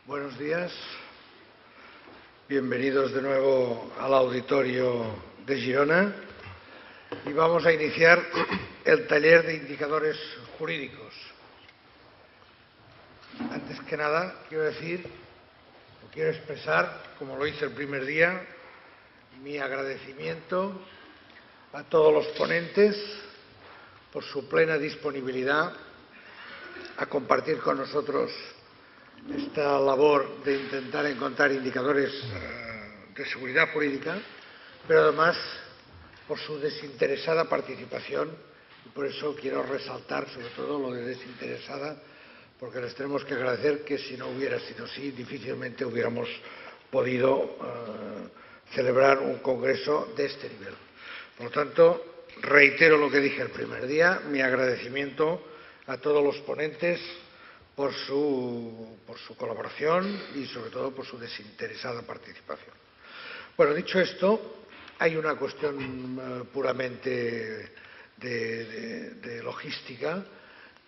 Buenos días. Bienvenidos de nuevo al auditorio de Girona y vamos a iniciar el taller de indicadores jurídicos. Antes que nada, quiero expresar, como lo hice el primer día, mi agradecimiento a todos los ponentes por su plena disponibilidad a compartir con nosotros esta labor de intentar encontrar indicadores de seguridad jurídica, pero además por su desinteresada participación, y por eso quiero resaltar sobre todo lo de desinteresada, porque les tenemos que agradecer que si no hubiera sido así, difícilmente hubiéramos podido celebrar un congreso de este nivel. Por lo tanto, reitero lo que dije el primer día, mi agradecimiento a todos los ponentes por su colaboración y sobre todo por su desinteresada participación. Bueno, dicho esto, hay una cuestión puramente de logística,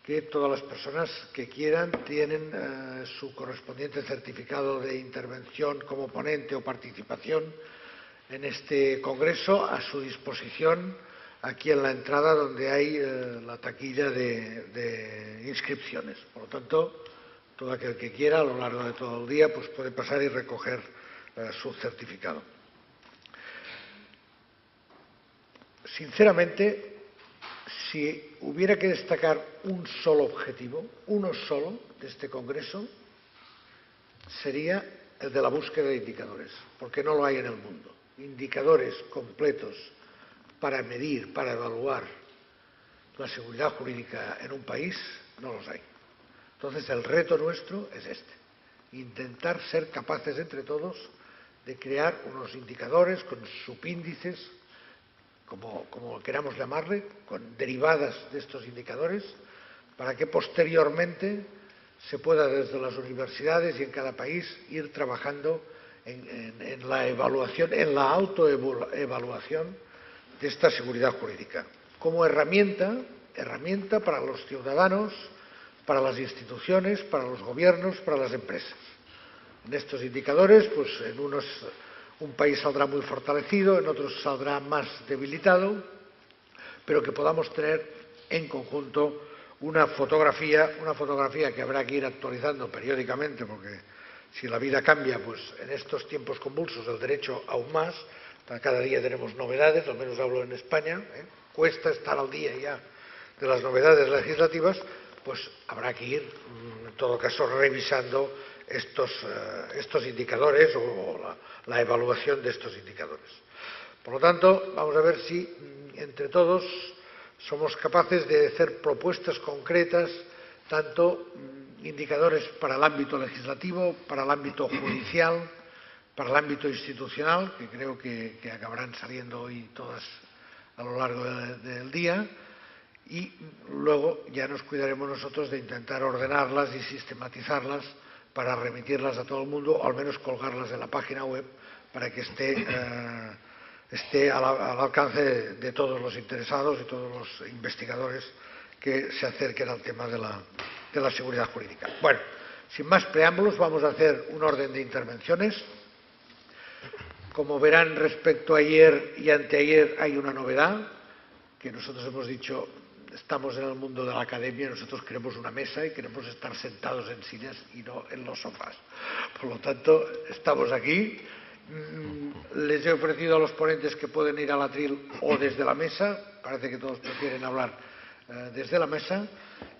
que todas las personas que quieran tienen su correspondiente certificado de intervención como ponente o participación en este congreso a su disposición aquí en la entrada donde hay la taquilla de inscripciones. Por lo tanto, todo aquel que quiera a lo largo de todo el día pues puede pasar y recoger su certificado. Sinceramente, si hubiera que destacar un solo objetivo, uno solo de este congreso, sería el de la búsqueda de indicadores, porque no lo hay en el mundo. Indicadores completos para medir, para evaluar la seguridad jurídica en un país, no los hay. Entonces, el reto nuestro es este: intentar ser capaces entre todos de crear unos indicadores con subíndices, como queramos llamarle, con derivadas de estos indicadores, para que posteriormente se pueda desde las universidades y en cada país ir trabajando en la evaluación, en la autoevaluación de esta seguridad jurídica, como herramienta para los ciudadanos, para las instituciones, para los gobiernos, para las empresas. En estos indicadores, pues en unos un país saldrá muy fortalecido, en otros saldrá más debilitado, pero que podamos tener en conjunto una fotografía que habrá que ir actualizando periódicamente, porque si la vida cambia, pues en estos tiempos convulsos el derecho aún más. Cada día tenemos novedades, al menos hablo en España, cuesta estar al día ya de las novedades legislativas, pues habrá que ir, en todo caso, revisando estos indicadores o la evaluación de estos indicadores. Por lo tanto, vamos a ver si entre todos somos capaces de hacer propuestas concretas, tanto indicadores para el ámbito legislativo, para el ámbito judicial, para el ámbito institucional, que creo que acabarán saliendo hoy todas a lo largo del día, y luego ya nos cuidaremos nosotros de intentar ordenarlas y sistematizarlas para remitirlas a todo el mundo, o al menos colgarlas en la página web para que esté al alcance de todos los interesados y todos los investigadores que se acerquen al tema de la seguridad jurídica. Bueno, sin más preámbulos, vamos a hacer un orden de intervenciones. Como verán, respecto a ayer y anteayer hay una novedad, que nosotros hemos dicho, estamos en el mundo de la academia, nosotros queremos una mesa y queremos estar sentados en sillas y no en los sofás. Por lo tanto, estamos aquí. Les he ofrecido a los ponentes que pueden ir al atril o desde la mesa, parece que todos prefieren hablar desde la mesa,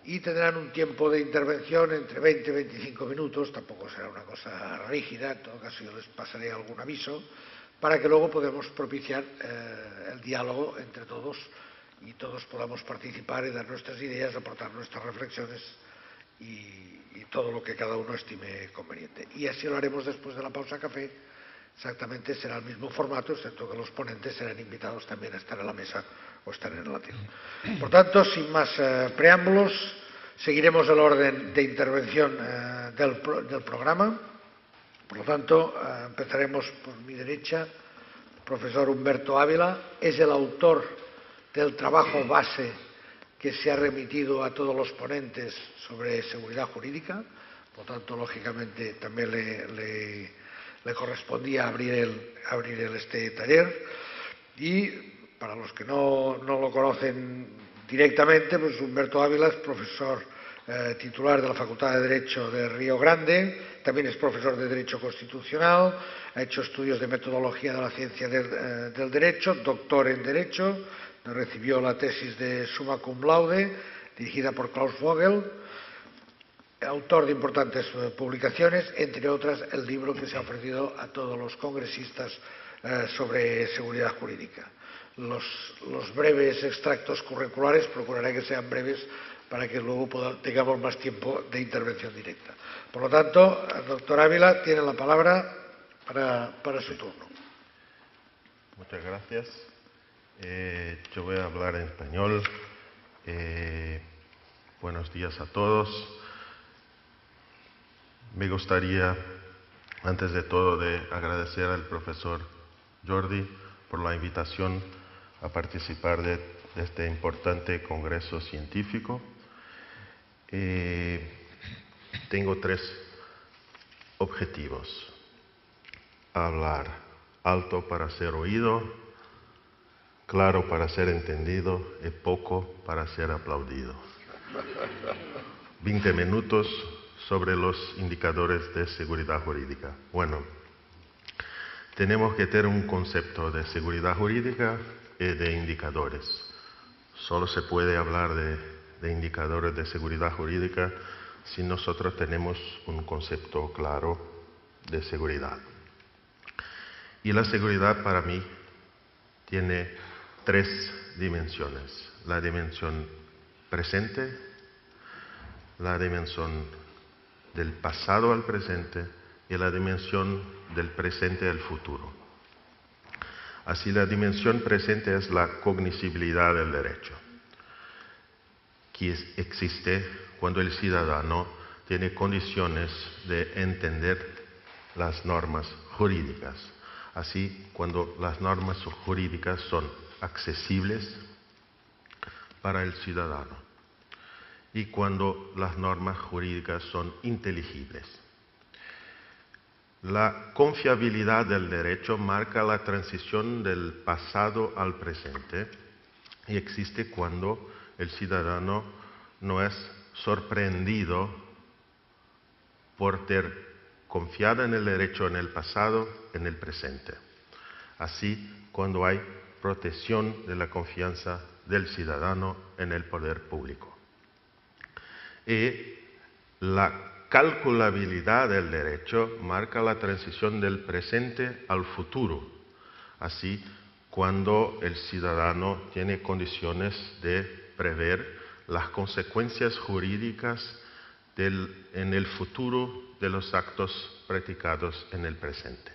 y tendrán un tiempo de intervención entre 20 y 25 minutos, tampoco será una cosa rígida, en todo caso yo les pasaré algún aviso, para que luego podamos propiciar el diálogo entre todos y todos podamos participar y dar nuestras ideas, aportar nuestras reflexiones y todo lo que cada uno estime conveniente. Y así lo haremos después de la pausa café. Exactamente será el mismo formato, excepto que los ponentes serán invitados también a estar en la mesa o estar en el atril. Por tanto, sin más preámbulos, seguiremos el orden de intervención del programa. Por lo tanto, empezaremos por mi derecha. El profesor Humberto Ávila es el autor del trabajo base que se ha remitido a todos los ponentes sobre seguridad jurídica. por tanto, lógicamente, también le correspondía abrir este taller. Y para los que no lo conocen directamente, pues Humberto Ávila es profesor titular de la Facultad de Derecho de Río Grande, también es profesor de Derecho Constitucional, ha hecho estudios de metodología de la ciencia del derecho, doctor en Derecho, recibió la tesis de Summa Cum Laude, dirigida por Klaus Vogel, autor de importantes publicaciones, entre otras el libro que se ha ofrecido a todos los congresistas sobre seguridad jurídica. Los breves extractos curriculares procuraré que sean breves para que luego tengamos más tiempo de intervención directa. Por lo tanto, doctor Ávila, tiene la palabra para su turno. Muchas gracias. Yo voy a hablar en español. Buenos días a todos. Me gustaría, antes de todo, agradecer al profesor Jordi por la invitación a participar de este importante congreso científico. Tengo 3 objetivos: hablar alto para ser oído, claro para ser entendido y poco para ser aplaudido. 20 minutos sobre los indicadores de seguridad jurídica. Bueno, tenemos que tener un concepto de seguridad jurídica y de indicadores. Solo se puede hablar de indicadores de seguridad jurídica si nosotros tenemos un concepto claro de seguridad. Y la seguridad para mí tiene 3 dimensiones: la dimensión presente, la dimensión del pasado al presente y la dimensión del presente al futuro. Así, la dimensión presente es la cognoscibilidad del derecho, que existe cuando el ciudadano tiene condiciones de entender las normas jurídicas. Así, cuando las normas jurídicas son accesibles para el ciudadano y cuando las normas jurídicas son inteligibles. La confiabilidad del derecho marca la transición del pasado al presente y existe cuando el ciudadano no es sorprendido por tener confiado en el derecho en el pasado, en el presente. Así, cuando hay protección de la confianza del ciudadano en el poder público. Y la calculabilidad del derecho marca la transición del presente al futuro. Así, cuando el ciudadano tiene condiciones de prever las consecuencias jurídicas en el futuro de los actos practicados en el presente.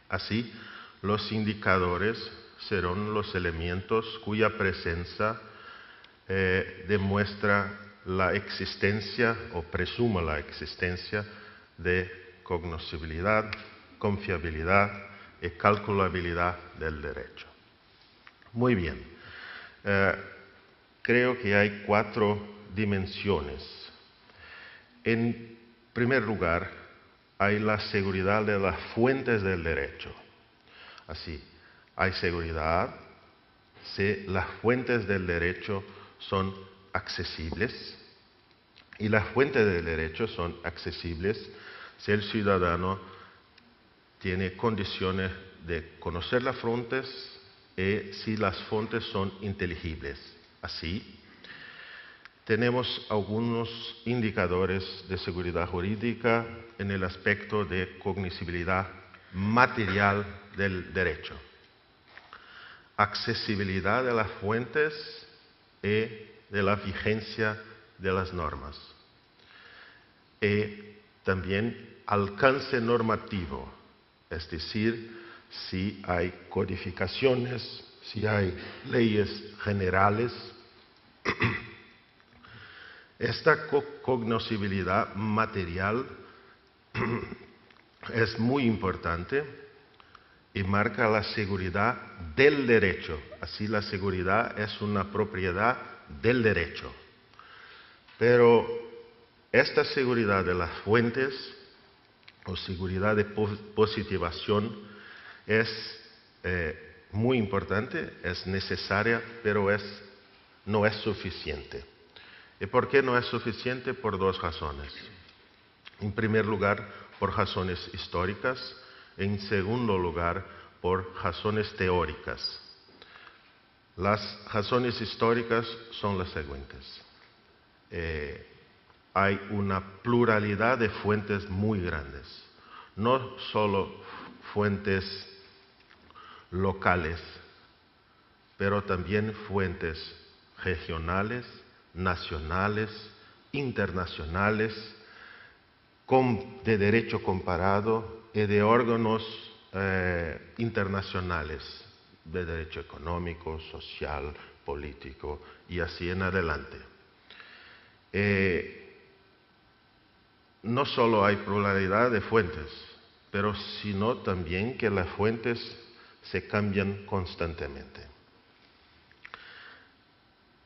Así, los indicadores serán los elementos cuya presencia demuestra la existencia o presuma la existencia de cognoscibilidad, confiabilidad y calculabilidad del derecho. Muy bien. Creo que hay 4 dimensiones. En primer lugar, hay la seguridad de las fuentes del derecho. Así, hay seguridad si las fuentes del derecho son accesibles, y las fuentes del derecho son accesibles si el ciudadano tiene condiciones de conocer las fuentes y si las fuentes son inteligibles. Así, tenemos algunos indicadores de seguridad jurídica en el aspecto de cognoscibilidad material del derecho, accesibilidad de las fuentes y de la vigencia de las normas. Y también alcance normativo, es decir, si hay codificaciones, si hay leyes generales. Esta cognoscibilidad material es muy importante y marca la seguridad del derecho. Así, la seguridad es una propiedad del derecho. Pero esta seguridad de las fuentes o seguridad de positivación es muy importante, es necesaria, pero no es suficiente. ¿Y por qué no es suficiente? Por dos razones. En primer lugar, por razones históricas. En segundo lugar, por razones teóricas. Las razones históricas son las siguientes. Hay una pluralidad de fuentes muy grandes. No solo fuentes locales, pero también fuentes regionales, nacionales, internacionales, de derecho comparado y de órganos internacionales, de derecho económico, social, político y así en adelante. No solo hay pluralidad de fuentes, pero sino también que las fuentes se cambian constantemente.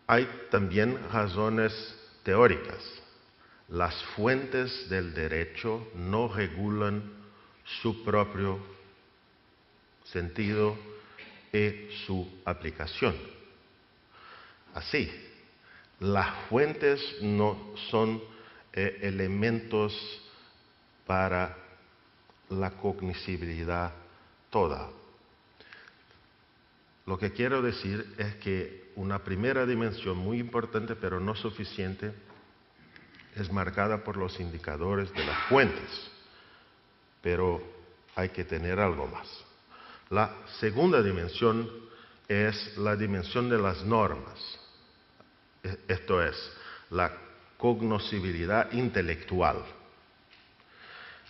Hay también razones teóricas. Las fuentes del derecho no regulan su propio sentido y su aplicación. Así, las fuentes no son elementos para la cognoscibilidad toda. Lo que quiero decir es que una primera dimensión muy importante, pero no suficiente, es marcada por los indicadores de las fuentes, pero hay que tener algo más. La segunda dimensión es la dimensión de las normas, esto es, la cognoscibilidad intelectual.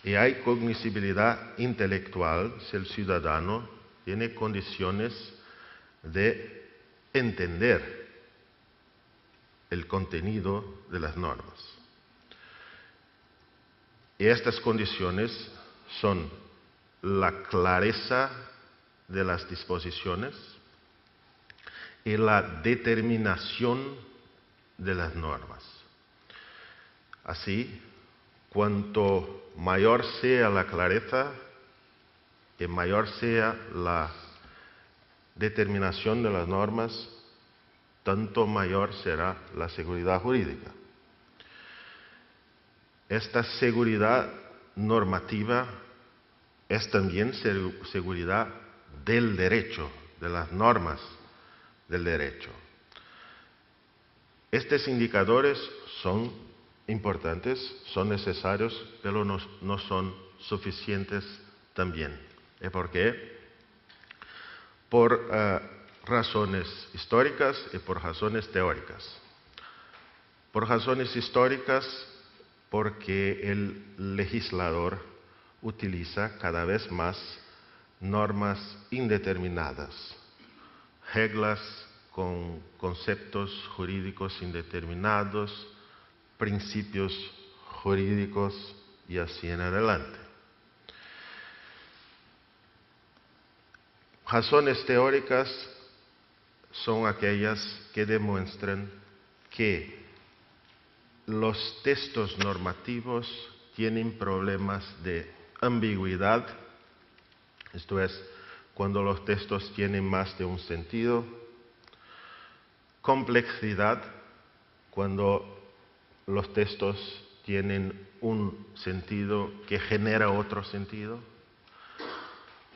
Y hay cognoscibilidad intelectual si el ciudadano tiene condiciones de entender el contenido de las normas. Y estas condiciones son la clareza de las disposiciones y la determinación de las normas. Así, cuanto mayor sea la clareza y mayor sea la determinación de las normas, tanto mayor será la seguridad jurídica. Esta seguridad normativa es también seguridad del derecho, de las normas del derecho. Estos indicadores son importantes, son necesarios, pero no son suficientes también. ¿Y por qué? Por razones históricas y por razones teóricas. Por razones históricas, porque el legislador utiliza cada vez más normas indeterminadas, reglas con conceptos jurídicos indeterminados, principios jurídicos y así en adelante. Razones teóricas son aquellas que demuestran que los textos normativos tienen problemas de ambigüedad, esto es, cuando los textos tienen más de un sentido, complejidad, cuando los textos tienen un sentido que genera otro sentido,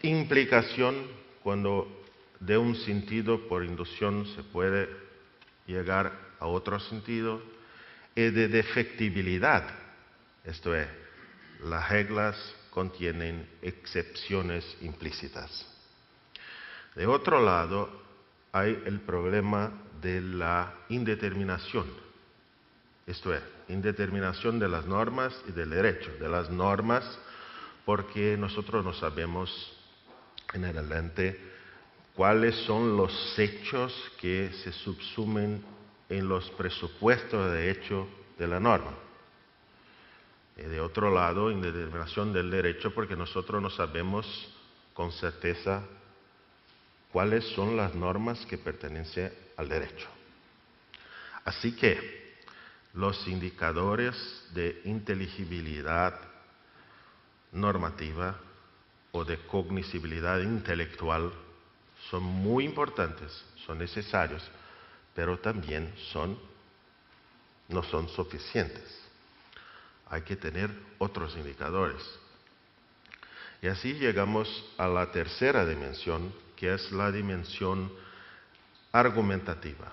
implicación, cuando de un sentido por inducción se puede llegar a otro sentido, y de defectibilidad, esto es, las reglas contienen excepciones implícitas. De otro lado, hay el problema de la indeterminación, esto es, indeterminación de las normas y del derecho, de las normas, porque nosotros no sabemos en adelante cuáles son los hechos que se subsumen en los presupuestos de hecho de la norma. Y de otro lado, indeterminación del derecho, porque nosotros no sabemos con certeza cuáles son las normas que pertenecen al derecho. Así que Los indicadores de inteligibilidad normativa o de cognoscibilidad intelectual son muy importantes, son necesarios, pero también no son suficientes. Hay que tener otros indicadores. Y así llegamos a la tercera dimensión, que es la dimensión argumentativa.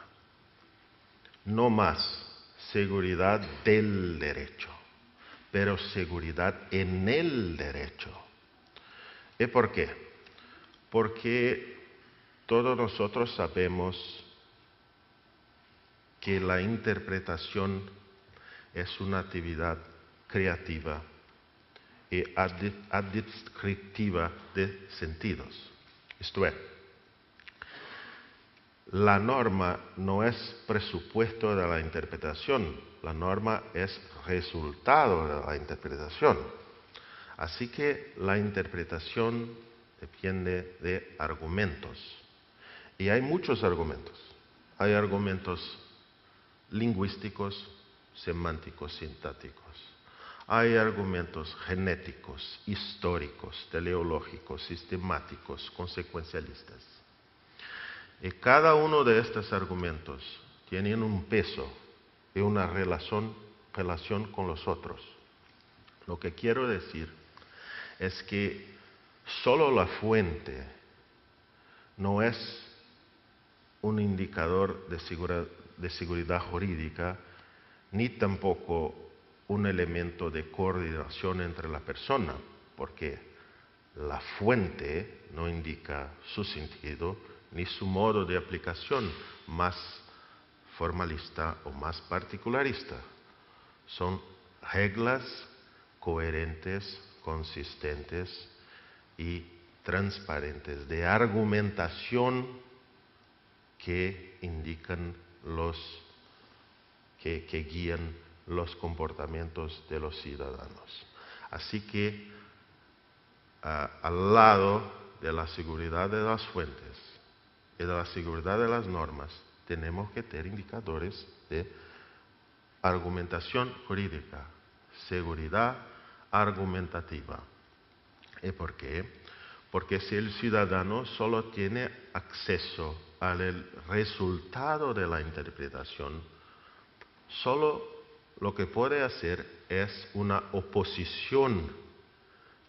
No más seguridad del derecho, pero seguridad en el derecho. ¿Y por qué? Porque todos nosotros sabemos que la interpretación es una actividad creativa y adscriptiva de sentidos. Esto es, la norma no es presupuesto de la interpretación, la norma es resultado de la interpretación. Así que la interpretación depende de argumentos. Y hay muchos argumentos. Hay argumentos lingüísticos, semánticos, sintácticos. Hay argumentos genéticos, históricos, teleológicos, sistemáticos, consecuencialistas. Y cada uno de estos argumentos tiene un peso y una relación con los otros. Lo que quiero decir es que solo la fuente no es un indicador de seguridad jurídica, ni tampoco un elemento de coordinación entre la persona, porque la fuente no indica su sentido ni su modo de aplicación más formalista o más particularista. Son reglas coherentes, consistentes y transparentes de argumentación que indican que guían los comportamientos de los ciudadanos. Así que al lado de la seguridad de las fuentes y de la seguridad de las normas, tenemos que tener indicadores de argumentación jurídica, seguridad argumentativa. ¿Y por qué? Porque si el ciudadano solo tiene acceso al resultado de la interpretación, solo lo que puede hacer es una oposición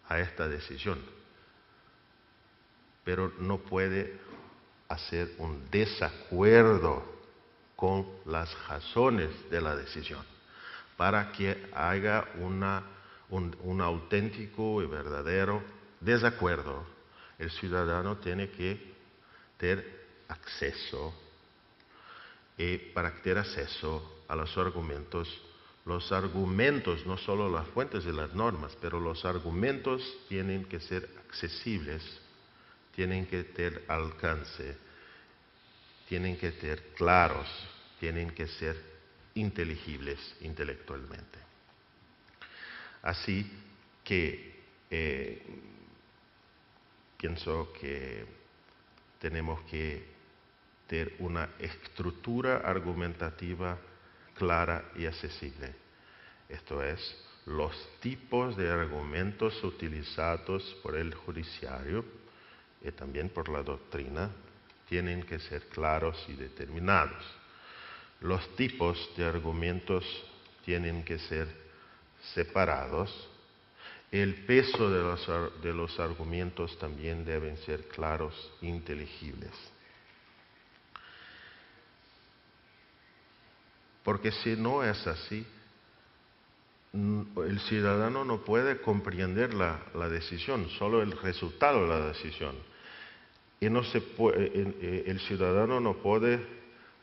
a esta decisión, pero no puede hacer un desacuerdo con las razones de la decisión. Para que haya un auténtico y verdadero desacuerdo, el ciudadano tiene que tener acceso, y para tener acceso a los argumentos, no solo las fuentes de las normas, pero los argumentos tienen que ser accesibles, tienen que tener alcance, tienen que ser claros, tienen que ser inteligibles intelectualmente. Así que pienso que tenemos que tener una estructura argumentativa clara y accesible. Esto es, los tipos de argumentos utilizados por el judiciario y también por la doctrina tienen que ser claros y determinados. Los tipos de argumentos tienen que ser separados. El peso de los argumentos también deben ser claros e inteligibles. Porque si no es así, el ciudadano no puede comprender la decisión, solo el resultado de la decisión. Y el ciudadano no puede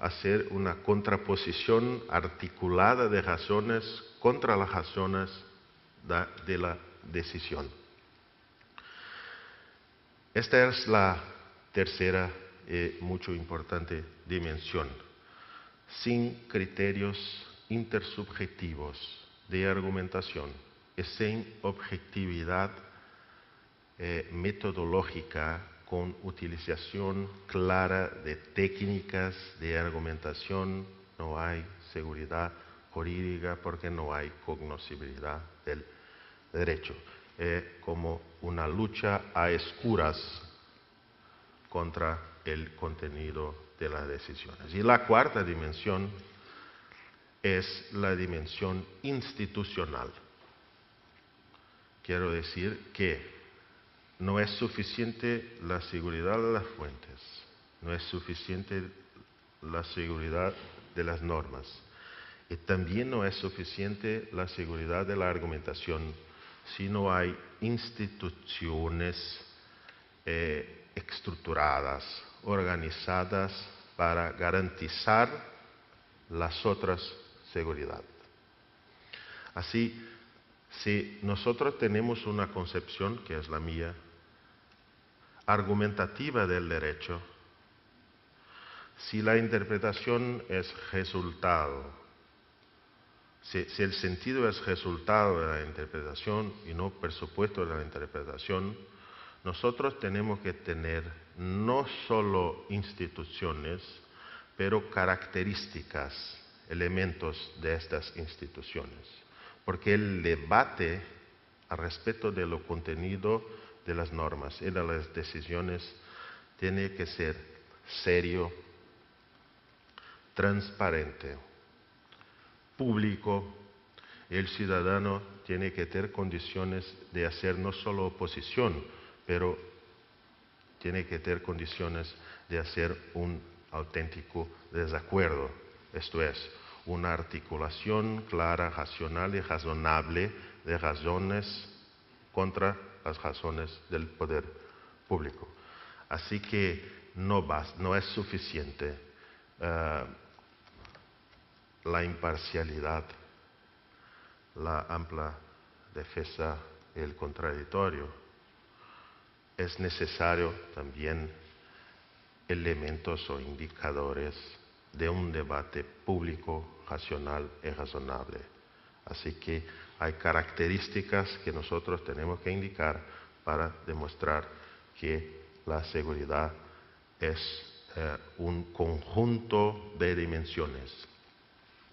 hacer una contraposición articulada de razones contra las razones de la decisión. Esta es la tercera y mucho importante dimensión. Sin criterios intersubjetivos de argumentación y sin objetividad metodológica con utilización clara de técnicas de argumentación, no hay seguridad jurídica porque no hay cognoscibilidad del derecho. Es como una lucha a escuras contra el contenido de las decisiones. Y la cuarta dimensión es la dimensión institucional. Quiero decir que no es suficiente la seguridad de las fuentes, no es suficiente la seguridad de las normas, y también no es suficiente la seguridad de la argumentación si no hay instituciones estructuradas, organizadas para garantizar las otras seguridades. Así, si nosotros tenemos una concepción, que es la mía, argumentativa del derecho, si la interpretación es resultado, si el sentido es resultado de la interpretación y no presupuesto de la interpretación, nosotros tenemos que tener no solo instituciones, pero características, elementos de estas instituciones. Porque el debate al respecto de lo contenido de las normas y de las decisiones tiene que ser serio, transparente, público. El ciudadano tiene que tener condiciones de hacer no solo oposición, pero tiene que tener condiciones de hacer un auténtico desacuerdo. Esto es, una articulación clara, racional y razonable de razones contra las razones del poder público. Así que no es suficiente la imparcialidad, la amplia defensa y el contradictorio. Es necesario también elementos o indicadores de un debate público, racional y razonable. Así que hay características que nosotros tenemos que indicar para demostrar que la seguridad es un conjunto de dimensiones.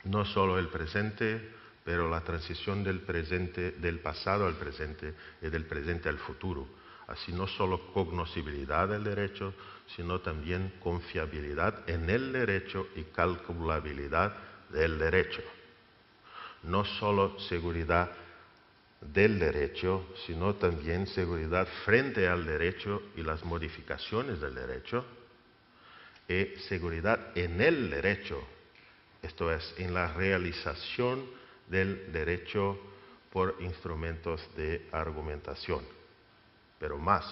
No solo el presente, pero la transición del pasado al presente y del presente al futuro. Así no solo cognoscibilidad del derecho, sino también confiabilidad en el derecho y calculabilidad del derecho. No solo seguridad del derecho, sino también seguridad frente al derecho y las modificaciones del derecho, y seguridad en el derecho, esto es, en la realización del derecho por instrumentos de argumentación. Pero más,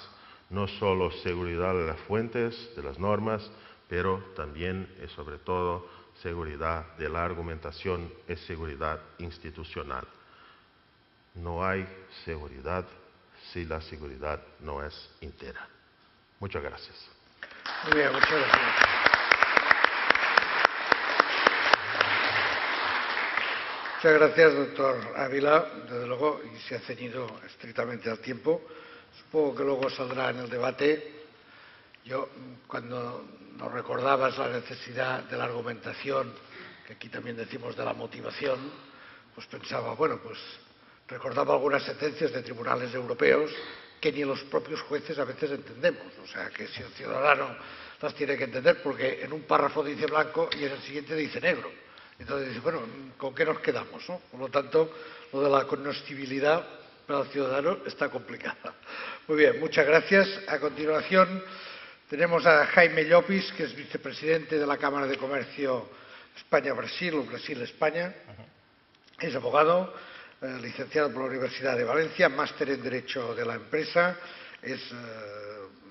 no solo seguridad de las fuentes, de las normas, pero también y sobre todo seguridad de la argumentación y seguridad institucional. No hay seguridad si la seguridad no es entera. Muchas gracias. Muy bien, muchas gracias. Muchas gracias, doctor Ávila. Desde luego, y se ha ceñido estrictamente al tiempo. Supongo que luego saldrá en el debate. Yo, cuando nos recordabas la necesidad de la argumentación, que aquí también decimos de la motivación, pues pensaba, bueno, pues recordaba algunas sentencias de tribunales europeos que ni los propios jueces a veces entendemos. O sea, que si el ciudadano las tiene que entender, porque en un párrafo dice blanco y en el siguiente dice negro. Entonces dice, bueno, ¿con qué nos quedamos, no? Por lo tanto, lo de la cognoscibilidad para el ciudadano está complicada. Muy bien, muchas gracias. A continuación tenemos a Jaime Llopis, que es vicepresidente de la Cámara de Comercio España-Brasil o Brasil-España. Es abogado, licenciado por la Universidad de Valencia, máster en Derecho de la Empresa, es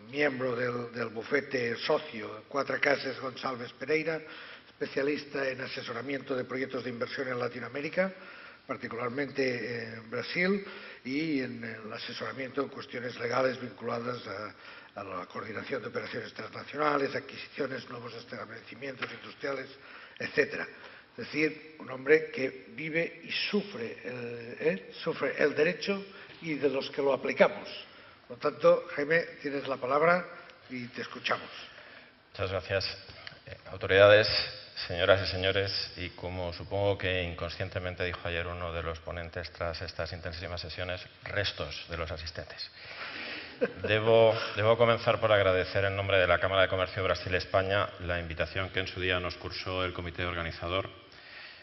miembro del bufete socio Cuatro Cases González Pereira, especialista en asesoramiento de proyectos de inversión en Latinoamérica, particularmente en Brasil, y en el asesoramiento en cuestiones legales vinculadas a la coordinación de operaciones transnacionales, adquisiciones, nuevos establecimientos industriales, etcétera. Es decir, un hombre que vive y sufre el derecho y de los que lo aplicamos. Por lo tanto, Jaime, tienes la palabra y te escuchamos. Muchas gracias. Autoridades, señoras y señores, y como supongo que inconscientemente dijo ayer uno de los ponentes tras estas intensísimas sesiones, restos de los asistentes. Debo comenzar por agradecer en nombre de la Cámara de Comercio Brasil-España la invitación que en su día nos cursó el comité organizador,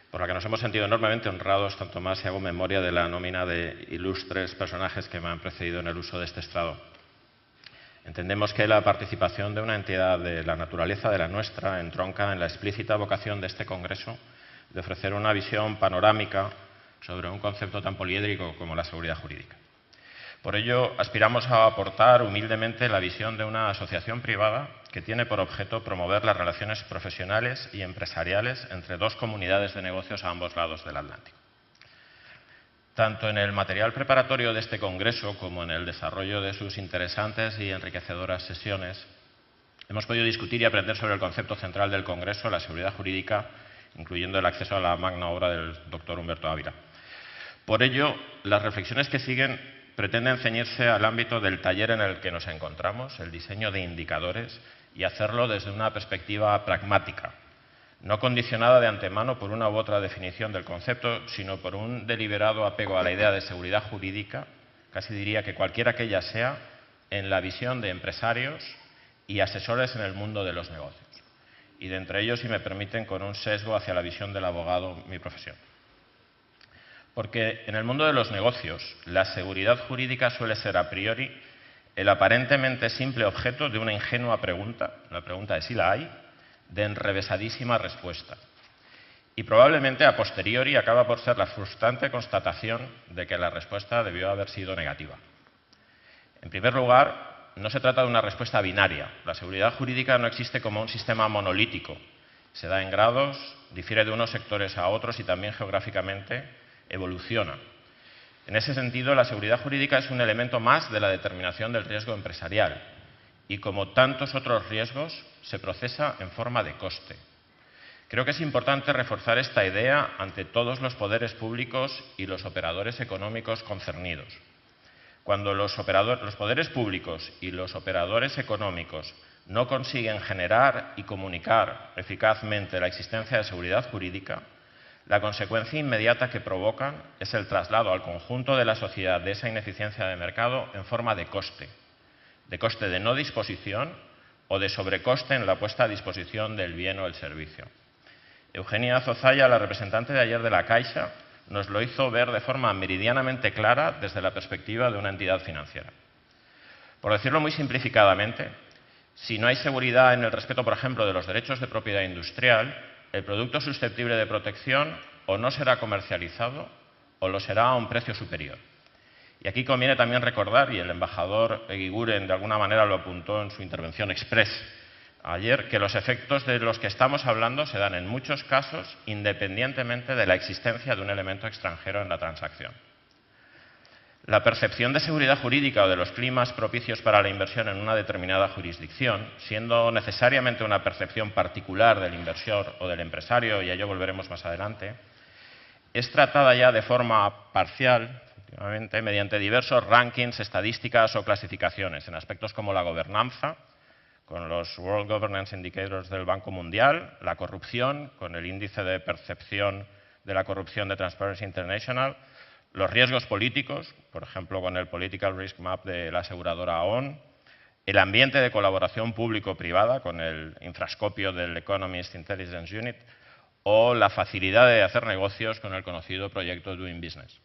por la que nos hemos sentido enormemente honrados, tanto más si hago memoria de la nómina de ilustres personajes que me han precedido en el uso de este estrado. Entendemos que la participación de una entidad de la naturaleza de la nuestra entronca en la explícita vocación de este Congreso de ofrecer una visión panorámica sobre un concepto tan poliédrico como la seguridad jurídica. Por ello, aspiramos a aportar humildemente la visión de una asociación privada que tiene por objeto promover las relaciones profesionales y empresariales entre dos comunidades de negocios a ambos lados del Atlántico. Tanto en el material preparatorio de este Congreso como en el desarrollo de sus interesantes y enriquecedoras sesiones, hemos podido discutir y aprender sobre el concepto central del Congreso, la seguridad jurídica, incluyendo el acceso a la magna obra del doctor Humberto Ávila. Por ello, las reflexiones que siguen pretenden ceñirse al ámbito del taller en el que nos encontramos, el diseño de indicadores, y hacerlo desde una perspectiva pragmática, no condicionada de antemano por una u otra definición del concepto, sino por un deliberado apego a la idea de seguridad jurídica, casi diría que cualquiera que ella sea, en la visión de empresarios y asesores en el mundo de los negocios. Y de entre ellos, si me permiten, con un sesgo hacia la visión del abogado, mi profesión. Porque en el mundo de los negocios, la seguridad jurídica suele ser a priori el aparentemente simple objeto de una ingenua pregunta, la pregunta de si la hay, de enrevesadísima respuesta. Y probablemente a posteriori acaba por ser la frustrante constatación de que la respuesta debió haber sido negativa. En primer lugar, no se trata de una respuesta binaria. La seguridad jurídica no existe como un sistema monolítico. Se da en grados, difiere de unos sectores a otros y también geográficamente evoluciona. En ese sentido, la seguridad jurídica es un elemento más de la determinación del riesgo empresarial y, como tantos otros riesgos, se procesa en forma de coste. Creo que es importante reforzar esta idea ante todos los poderes públicos y los operadores económicos concernidos. Cuando los poderes públicos y los operadores económicos no consiguen generar y comunicar eficazmente la existencia de seguridad jurídica, la consecuencia inmediata que provocan es el traslado al conjunto de la sociedad de esa ineficiencia de mercado en forma de coste de no disposición o de sobrecoste en la puesta a disposición del bien o el servicio. Eugenia Zozaya, la representante de ayer de la Caixa, nos lo hizo ver de forma meridianamente clara desde la perspectiva de una entidad financiera. Por decirlo muy simplificadamente, si no hay seguridad en el respeto, por ejemplo, de los derechos de propiedad industrial, el producto susceptible de protección o no será comercializado o lo será a un precio superior. Y aquí conviene también recordar, y el embajador Eguiguren de alguna manera lo apuntó en su intervención express ayer, que los efectos de los que estamos hablando se dan en muchos casos independientemente de la existencia de un elemento extranjero en la transacción. La percepción de seguridad jurídica o de los climas propicios para la inversión en una determinada jurisdicción, siendo necesariamente una percepción particular del inversor o del empresario, y a ello volveremos más adelante, es tratada ya de forma parcial, efectivamente, mediante diversos rankings, estadísticas o clasificaciones en aspectos como la gobernanza, con los World Governance Indicators del Banco Mundial, la corrupción, con el índice de percepción de la corrupción de Transparency International, los riesgos políticos, por ejemplo, con el Political Risk Map de la aseguradora AON, el ambiente de colaboración público-privada, con el infrascopio del Economist Intelligence Unit, o la facilidad de hacer negocios con el conocido proyecto Doing Business.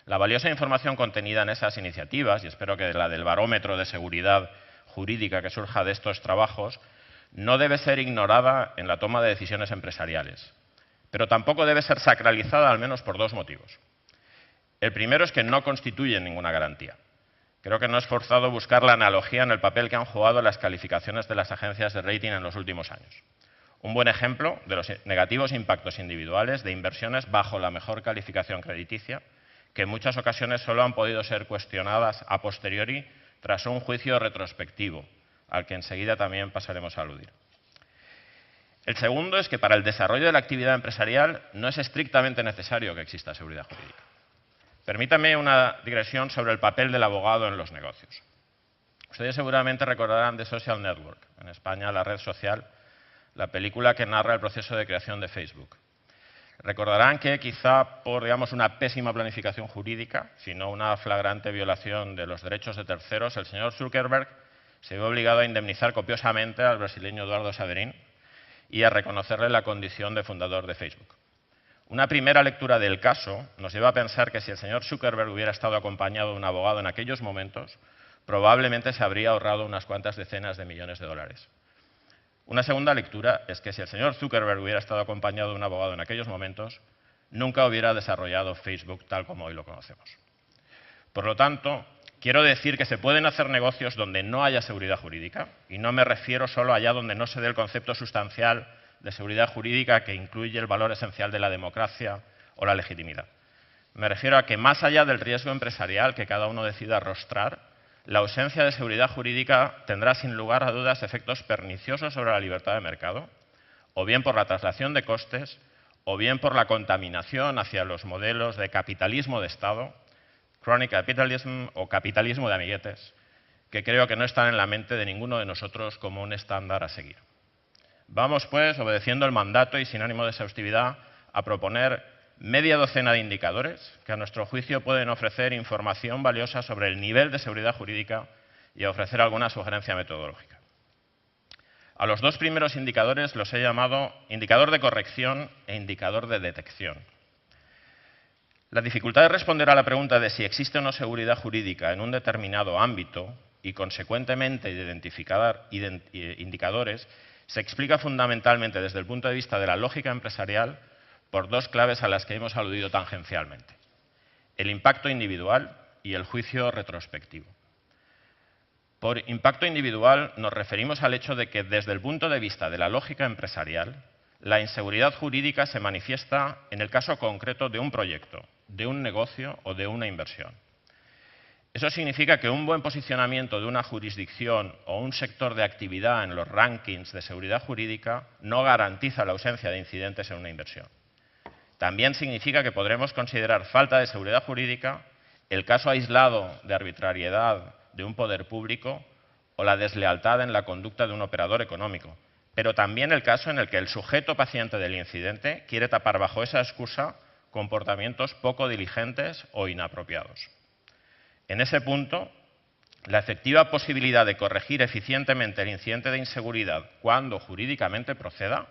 La valiosa información contenida en esas iniciativas, y espero que la del barómetro de seguridad jurídica que surja de estos trabajos, no debe ser ignorada en la toma de decisiones empresariales, pero tampoco debe ser sacralizada, al menos por dos motivos. El primero es que no constituyen ninguna garantía. Creo que no es forzado buscar la analogía en el papel que han jugado las calificaciones de las agencias de rating en los últimos años. Un buen ejemplo de los negativos impactos individuales de inversiones bajo la mejor calificación crediticia, que en muchas ocasiones solo han podido ser cuestionadas a posteriori tras un juicio retrospectivo, al que enseguida también pasaremos a aludir. El segundo es que para el desarrollo de la actividad empresarial no es estrictamente necesario que exista seguridad jurídica. Permítame una digresión sobre el papel del abogado en los negocios. Ustedes seguramente recordarán The Social Network, en España la red social la película que narra el proceso de creación de Facebook. Recordarán que quizá por, digamos, una pésima planificación jurídica, sino una flagrante violación de los derechos de terceros, el señor Zuckerberg se vio obligado a indemnizar copiosamente al brasileño Eduardo Saverin y a reconocerle la condición de fundador de Facebook. Una primera lectura del caso nos lleva a pensar que si el señor Zuckerberg hubiera estado acompañado de un abogado en aquellos momentos, probablemente se habría ahorrado unas cuantas decenas de millones de dólares. Una segunda lectura es que si el señor Zuckerberg hubiera estado acompañado de un abogado en aquellos momentos, nunca hubiera desarrollado Facebook tal como hoy lo conocemos. Por lo tanto, quiero decir que se pueden hacer negocios donde no haya seguridad jurídica, y no me refiero solo allá donde no se dé el concepto sustancial de seguridad jurídica que incluye el valor esencial de la democracia o la legitimidad. Me refiero a que más allá del riesgo empresarial que cada uno decida arrostrar, la ausencia de seguridad jurídica tendrá sin lugar a dudas efectos perniciosos sobre la libertad de mercado, o bien por la traslación de costes, o bien por la contaminación hacia los modelos de capitalismo de Estado, crony capitalism o capitalismo de amiguetes, que creo que no están en la mente de ninguno de nosotros como un estándar a seguir. Vamos, pues, obedeciendo el mandato y sin ánimo de exhaustividad, a proponer media docena de indicadores que a nuestro juicio pueden ofrecer información valiosa sobre el nivel de seguridad jurídica y a ofrecer alguna sugerencia metodológica. A los dos primeros indicadores los he llamado indicador de corrección e indicador de detección. La dificultad de responder a la pregunta de si existe o no seguridad jurídica en un determinado ámbito y, consecuentemente, de identificar indicadores se explica fundamentalmente desde el punto de vista de la lógica empresarial por dos claves a las que hemos aludido tangencialmente: el impacto individual y el juicio retrospectivo. Por impacto individual nos referimos al hecho de que, desde el punto de vista de la lógica empresarial, la inseguridad jurídica se manifiesta en el caso concreto de un proyecto, de un negocio o de una inversión. Eso significa que un buen posicionamiento de una jurisdicción o un sector de actividad en los rankings de seguridad jurídica no garantiza la ausencia de incidentes en una inversión. También significa que podremos considerar falta de seguridad jurídica el caso aislado de arbitrariedad de un poder público o la deslealtad en la conducta de un operador económico, pero también el caso en el que el sujeto paciente del incidente quiere tapar bajo esa excusa comportamientos poco diligentes o inapropiados. En ese punto, la efectiva posibilidad de corregir eficientemente el incidente de inseguridad cuando jurídicamente proceda,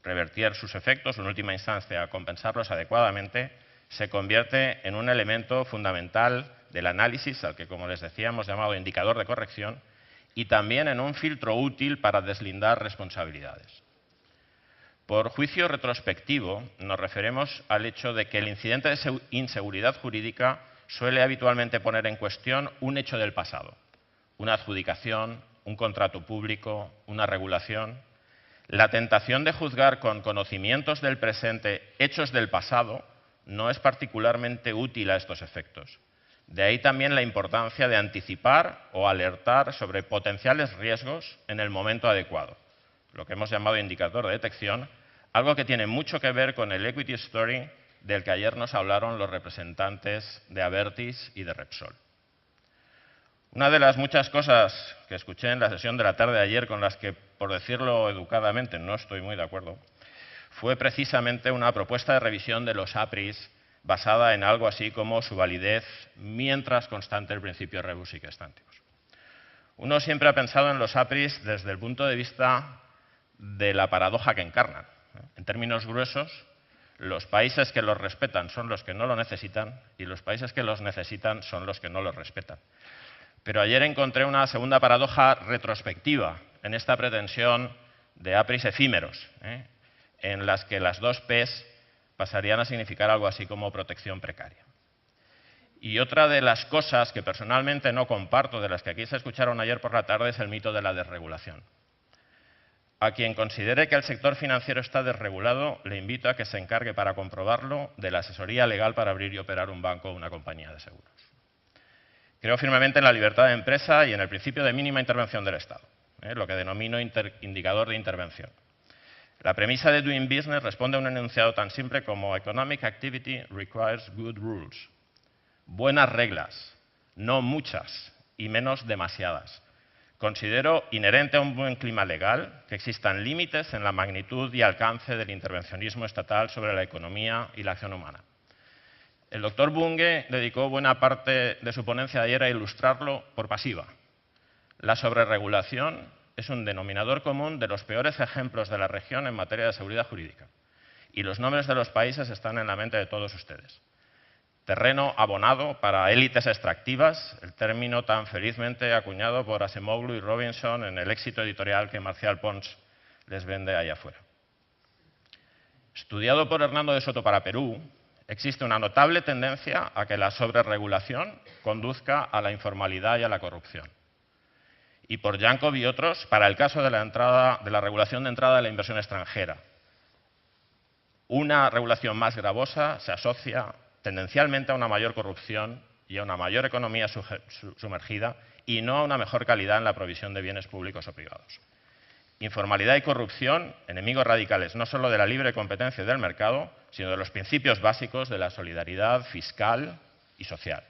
revertir sus efectos o, en última instancia, compensarlos adecuadamente, se convierte en un elemento fundamental del análisis, al que, como les decía, hemos llamado indicador de corrección, y también en un filtro útil para deslindar responsabilidades. Por juicio retrospectivo nos referimos al hecho de que el incidente de inseguridad jurídica suele habitualmente poner en cuestión un hecho del pasado, una adjudicación, un contrato público, una regulación. La tentación de juzgar con conocimientos del presente hechos del pasado no es particularmente útil a estos efectos. De ahí también la importancia de anticipar o alertar sobre potenciales riesgos en el momento adecuado, lo que hemos llamado indicador de detección, algo que tiene mucho que ver con el equity story del que ayer nos hablaron los representantes de Abertis y de Repsol. Una de las muchas cosas que escuché en la sesión de la tarde de ayer, con las que, por decirlo educadamente, no estoy muy de acuerdo, fue precisamente una propuesta de revisión de los APRIs basada en algo así como su validez mientras constante el principio rebus sic stantibus. Uno siempre ha pensado en los APRIs desde el punto de vista de la paradoja que encarnan. En términos gruesos, los países que los respetan son los que no lo necesitan y los países que los necesitan son los que no los respetan. Pero ayer encontré una segunda paradoja retrospectiva en esta pretensión de APRIs efímeros, en las que las dos P's pasarían a significar algo así como protección precaria. Y otra de las cosas que personalmente no comparto, de las que aquí se escucharon ayer por la tarde, es el mito de la desregulación. A quien considere que el sector financiero está desregulado, le invito a que se encargue para comprobarlo de la asesoría legal para abrir y operar un banco o una compañía de seguros. Creo firmemente en la libertad de empresa y en el principio de mínima intervención del Estado, lo que denomino indicador de intervención. La premisa de Doing Business responde a un enunciado tan simple como Economic activity requires good rules. Buenas reglas, no muchas y menos demasiadas. Considero inherente a un buen clima legal que existan límites en la magnitud y alcance del intervencionismo estatal sobre la economía y la acción humana. El doctor Bunge dedicó buena parte de su ponencia de ayer a ilustrarlo por pasiva. La sobreregulación es un denominador común de los peores ejemplos de la región en materia de seguridad jurídica. Y los nombres de los países están en la mente de todos ustedes. Terreno abonado para élites extractivas, el término tan felizmente acuñado por Acemoglu y Robinson en el éxito editorial que Marcial Pons les vende allá afuera. Estudiado por Hernando de Soto para Perú, existe una notable tendencia a que la sobreregulación conduzca a la informalidad y a la corrupción. Y por Yankov y otros, para el caso de la regulación de entrada de la inversión extranjera. Una regulación más gravosa se asocia tendencialmente a una mayor corrupción y a una mayor economía sumergida y no a una mejor calidad en la provisión de bienes públicos o privados. Informalidad y corrupción, enemigos radicales no solo de la libre competencia del mercado, sino de los principios básicos de la solidaridad fiscal y social.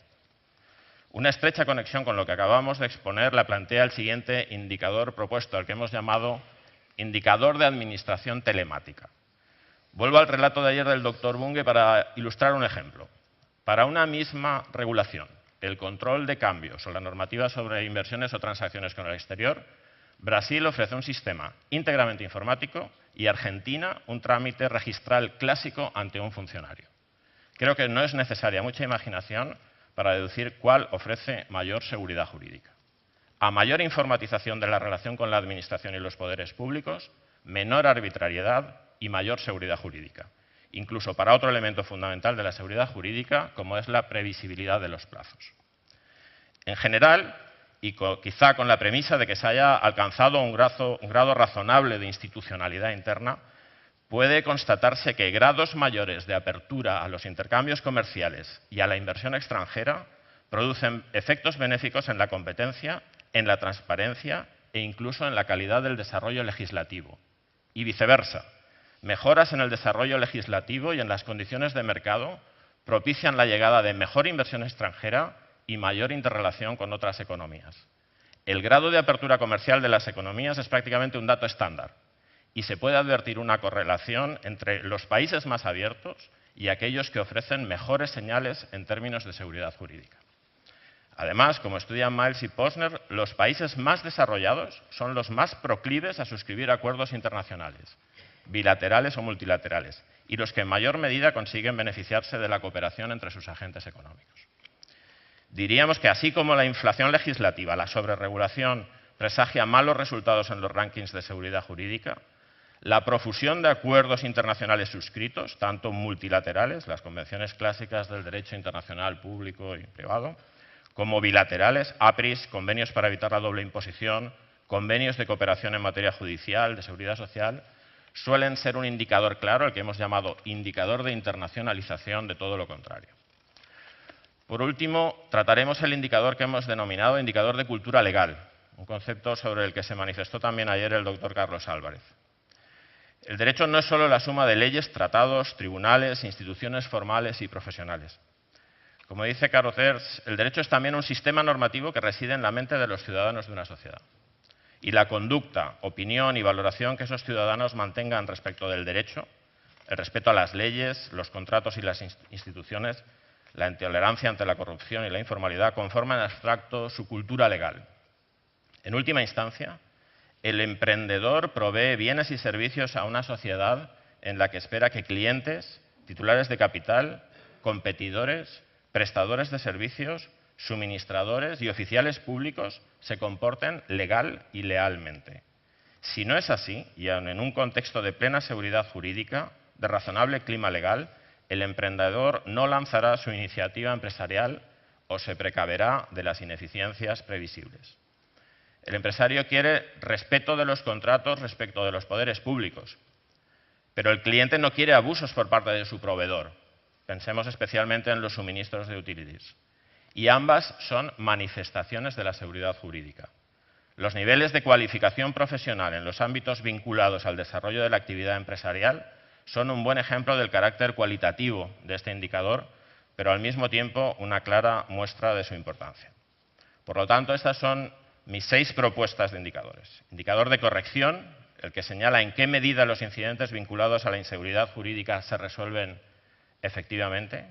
Una estrecha conexión con lo que acabamos de exponer la plantea el siguiente indicador propuesto, al que hemos llamado indicador de administración telemática. Vuelvo al relato de ayer del doctor Bunge para ilustrar un ejemplo. Para una misma regulación, el control de cambios o la normativa sobre inversiones o transacciones con el exterior, Brasil ofrece un sistema íntegramente informático y Argentina un trámite registral clásico ante un funcionario. Creo que no es necesaria mucha imaginación para deducir cuál ofrece mayor seguridad jurídica. A mayor informatización de la relación con la administración y los poderes públicos, menor arbitrariedad y mayor seguridad jurídica, incluso para otro elemento fundamental de la seguridad jurídica, como es la previsibilidad de los plazos. En general, y quizá con la premisa de que se haya alcanzado un grado razonable de institucionalidad interna, puede constatarse que grados mayores de apertura a los intercambios comerciales y a la inversión extranjera producen efectos benéficos en la competencia, en la transparencia e incluso en la calidad del desarrollo legislativo. Y viceversa. Mejoras en el desarrollo legislativo y en las condiciones de mercado propician la llegada de mejor inversión extranjera y mayor interrelación con otras economías. El grado de apertura comercial de las economías es prácticamente un dato estándar y se puede advertir una correlación entre los países más abiertos y aquellos que ofrecen mejores señales en términos de seguridad jurídica. Además, como estudian Miles y Posner, los países más desarrollados son los más proclives a suscribir acuerdos internacionales, bilaterales o multilaterales, y los que en mayor medida consiguen beneficiarse de la cooperación entre sus agentes económicos. Diríamos que así como la inflación legislativa, la sobreregulación presagia malos resultados en los rankings de seguridad jurídica, la profusión de acuerdos internacionales suscritos, tanto multilaterales, las convenciones clásicas del derecho internacional público y privado, como bilaterales, APRIs, convenios para evitar la doble imposición, convenios de cooperación en materia judicial, de seguridad social, suelen ser un indicador claro, el que hemos llamado indicador de internacionalización de todo lo contrario. Por último, trataremos el indicador que hemos denominado indicador de cultura legal, un concepto sobre el que se manifestó también ayer el doctor Carlos Álvarez. El derecho no es solo la suma de leyes, tratados, tribunales, instituciones formales y profesionales. Como dice Carruthers, el derecho es también un sistema normativo que reside en la mente de los ciudadanos de una sociedad. Y la conducta, opinión y valoración que esos ciudadanos mantengan respecto del derecho, el respeto a las leyes, los contratos y las instituciones, la intolerancia ante la corrupción y la informalidad, conforman en abstracto su cultura legal. En última instancia, el emprendedor provee bienes y servicios a una sociedad en la que espera que clientes, titulares de capital, competidores, prestadores de servicios, suministradores y oficiales públicos se comporten legal y lealmente. Si no es así, y aun en un contexto de plena seguridad jurídica, de razonable clima legal, el emprendedor no lanzará su iniciativa empresarial o se precaverá de las ineficiencias previsibles. El empresario quiere respeto de los contratos respecto de los poderes públicos, pero el cliente no quiere abusos por parte de su proveedor. Pensemos especialmente en los suministros de utilities. Y ambas son manifestaciones de la seguridad jurídica. Los niveles de cualificación profesional en los ámbitos vinculados al desarrollo de la actividad empresarial son un buen ejemplo del carácter cualitativo de este indicador, pero al mismo tiempo una clara muestra de su importancia. Por lo tanto, estas son mis 6 propuestas de indicadores. Indicador de corrección, el que señala en qué medida los incidentes vinculados a la inseguridad jurídica se resuelven efectivamente.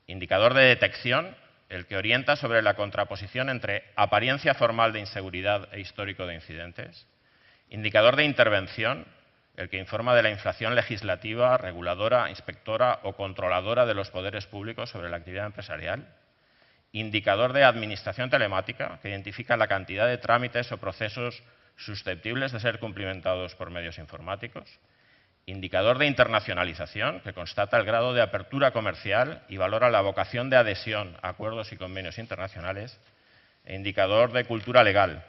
Indicador de detección, el que orienta sobre la contraposición entre apariencia formal de inseguridad e histórico de incidentes. Indicador de intervención, el que informa de la inflación legislativa, reguladora, inspectora o controladora de los poderes públicos sobre la actividad empresarial. Indicador de administración telemática, que identifica la cantidad de trámites o procesos susceptibles de ser cumplimentados por medios informáticos. Indicador de internacionalización, que constata el grado de apertura comercial y valora la vocación de adhesión a acuerdos y convenios internacionales. E indicador de cultura legal,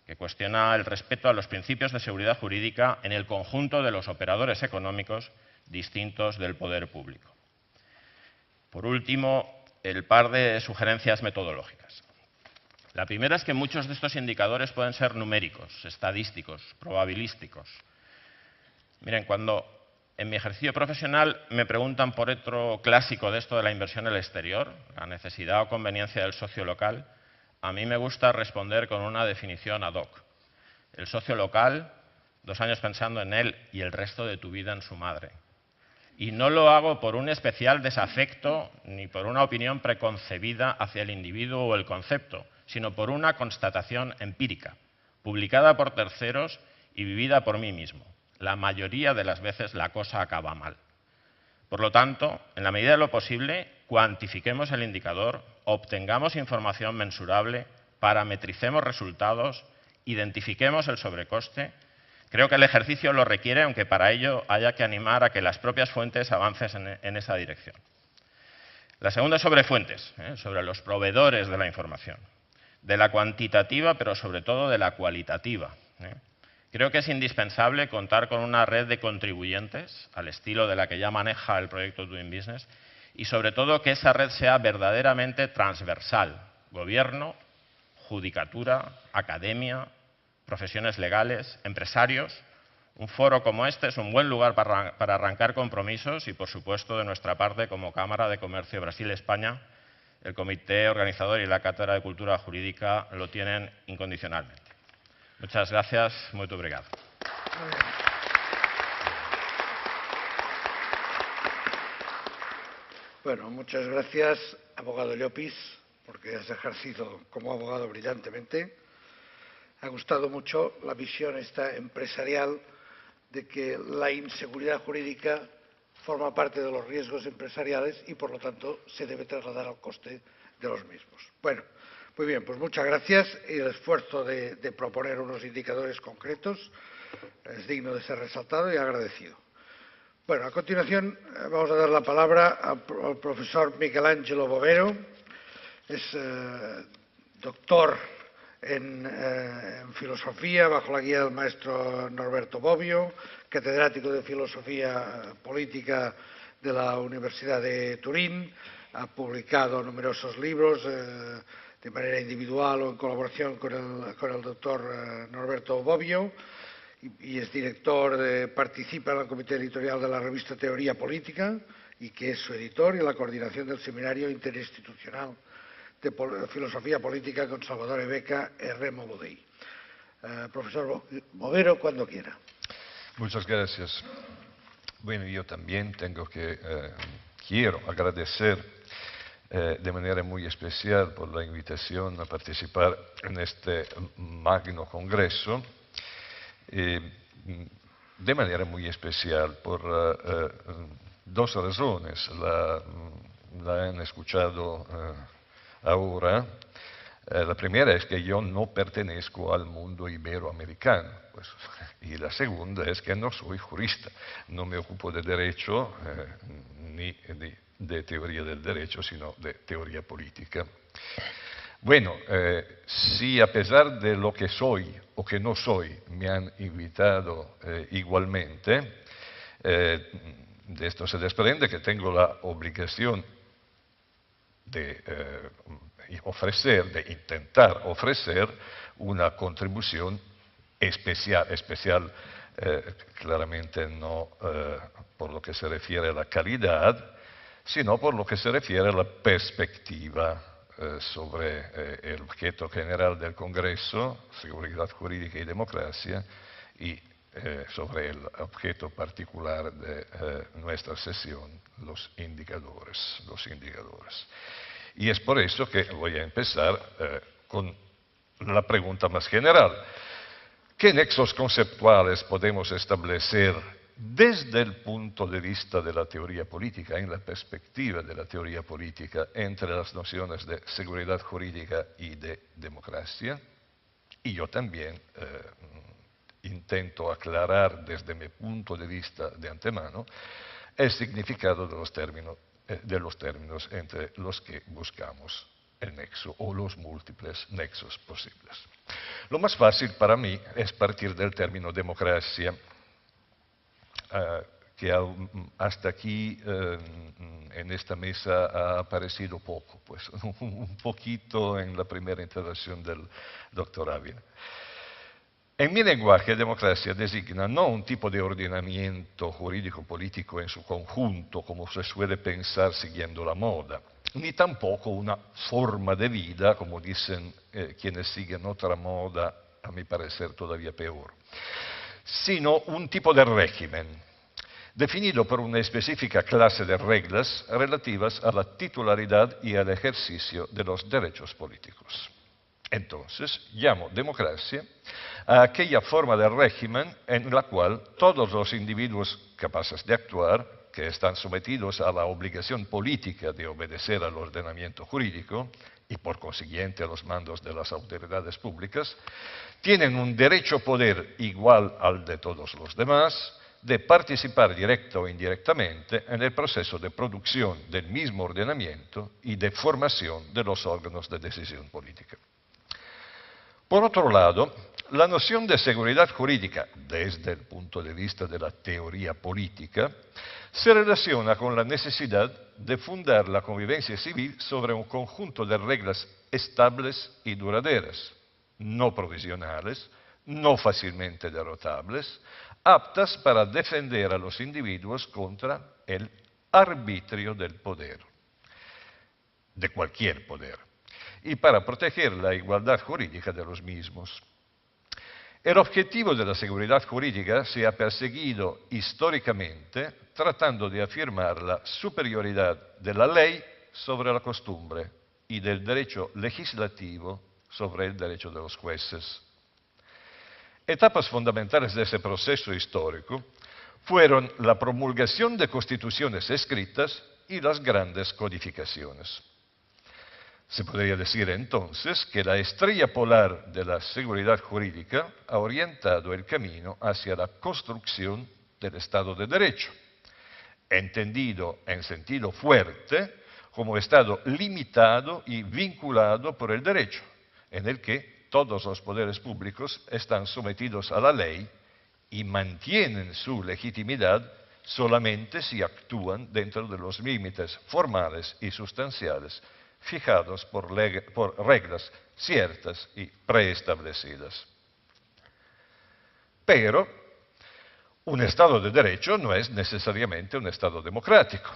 que cuestiona el respeto a los principios de seguridad jurídica en el conjunto de los operadores económicos distintos del poder público. Por último, el par de sugerencias metodológicas. La primera es que muchos de estos indicadores pueden ser numéricos, estadísticos, probabilísticos. Miren, cuando en mi ejercicio profesional me preguntan por otro clásico de esto de la inversión en el exterior, la necesidad o conveniencia del socio local, a mí me gusta responder con una definición ad hoc. El socio local, 2 años pensando en él y el resto de tu vida en su madre. Y no lo hago por un especial desafecto ni por una opinión preconcebida hacia el individuo o el concepto, sino por una constatación empírica, publicada por terceros y vivida por mí mismo. La mayoría de las veces la cosa acaba mal. Por lo tanto, en la medida de lo posible, cuantifiquemos el indicador, obtengamos información mensurable, parametricemos resultados, identifiquemos el sobrecoste. Creo que el ejercicio lo requiere, aunque para ello haya que animar a que las propias fuentes avancen en esa dirección. La segunda es sobre fuentes, sobre los proveedores de la información, de la cuantitativa, pero sobre todo de la cualitativa. Creo que es indispensable contar con una red de contribuyentes, al estilo de la que ya maneja el proyecto Doing Business, y sobre todo que esa red sea verdaderamente transversal. Gobierno, judicatura, academia, profesiones legales, empresarios. Un foro como este es un buen lugar para arrancar compromisos y, por supuesto, de nuestra parte, como Cámara de Comercio Brasil-España, el comité organizador y la Cátedra de Cultura Jurídica lo tienen incondicionalmente. Muchas gracias. Muito obrigado. Bueno, muchas gracias, abogado Llopis, porque has ejercido como abogado brillantemente. Ha gustado mucho la visión esta empresarial de que la inseguridad jurídica forma parte de los riesgos empresariales y, por lo tanto, se debe trasladar al coste de los mismos. Bueno, muy bien, pues muchas gracias. Y el esfuerzo de proponer unos indicadores concretos es digno de ser resaltado y agradecido. Bueno, a continuación vamos a dar la palabra al profesor Michelangelo Bovero. Es doctor en filosofía bajo la guía del maestro Norberto Bobbio, catedrático de filosofía política de la Universidad de Turín. Ha publicado numerosos libros de manera individual o en colaboración con el doctor Norberto Bobbio, y es director, participa en el comité editorial de la revista Teoría Política, y que es su editor, y en la coordinación del Seminario Interinstitucional de Filosofía Política con Salvador Beca y Remo Bodei. Profesor Bovero, cuando quiera. Muchas gracias. Bueno, yo también quiero agradecer de manera muy especial por la invitación a participar en este magno congreso, de manera muy especial por 2 razones. La han escuchado ahora. La primera es que yo no pertenezco al mundo iberoamericano, pues, y la segunda es que no soy jurista, no me ocupo de derecho ni de teoría del derecho, sino de teoría política. Bueno, si a pesar de lo que soy o que no soy me han invitado igualmente, de esto se desprende que tengo la obligación de intentar ofrecer una contribución especial, claramente no por lo que se refiere a la calidad, sino por lo que se refiere a la perspectiva sobre el objeto general del Congreso, seguridad jurídica y democracia, y sobre el objeto particular de nuestra sesión, los indicadores. Y es por eso que voy a empezar con la pregunta más general. ¿Qué nexos conceptuales podemos establecer desde el punto de vista de la teoría política, en la perspectiva de la teoría política, entre las nociones de seguridad jurídica y de democracia? Y yo también intento aclarar desde mi punto de vista de antemano el significado de los términos entre los que buscamos el nexo o los múltiples nexos posibles. Lo más fácil para mí es partir del término democracia, que hasta aquí en esta mesa ha aparecido poco, pues un poquito en la primera intervención del doctor Ávila. En mi lenguaje, democracia designa no un tipo de ordenamiento jurídico-político en su conjunto, como se suele pensar siguiendo la moda, ni tampoco una forma de vida, como dicen quienes siguen otra moda, a mi parecer todavía peor, sino un tipo de régimen, definido por una específica clase de reglas relativas a la titularidad y al ejercicio de los derechos políticos. Entonces, llamo democracia a aquella forma de régimen en la cual todos los individuos capaces de actuar, que están sometidos a la obligación política de obedecer al ordenamiento jurídico y por consiguiente a los mandos de las autoridades públicas, tienen un derecho-poder igual al de todos los demás, de participar directa o indirectamente en el proceso de producción del mismo ordenamiento y de formación de los órganos de decisión política. Por otro lado, la noción de seguridad jurídica, desde el punto de vista de la teoría política, se relaciona con la necesidad de fundar la convivencia civil sobre un conjunto de reglas estables y duraderas, no provisionales, no fácilmente derrotables, aptas para defender a los individuos contra el arbitrio del poder, de cualquier poder, y para proteger la igualdad jurídica de los mismos. El objetivo de la seguridad jurídica se ha perseguido históricamente tratando de afirmar la superioridad de la ley sobre la costumbre y del derecho legislativo sobre el derecho de los jueces. Etapas fundamentales de ese proceso histórico fueron la promulgación de constituciones escritas y las grandes codificaciones. Se podría decir entonces que la estrella polar de la seguridad jurídica ha orientado el camino hacia la construcción del Estado de Derecho, entendido en sentido fuerte como Estado limitado y vinculado por el derecho, en el que todos los poderes públicos están sometidos a la ley y mantienen su legitimidad solamente si actúan dentro de los límites formales y sustanciales fijados por reglas ciertas y preestablecidas. Pero un Estado de Derecho no es necesariamente un Estado democrático.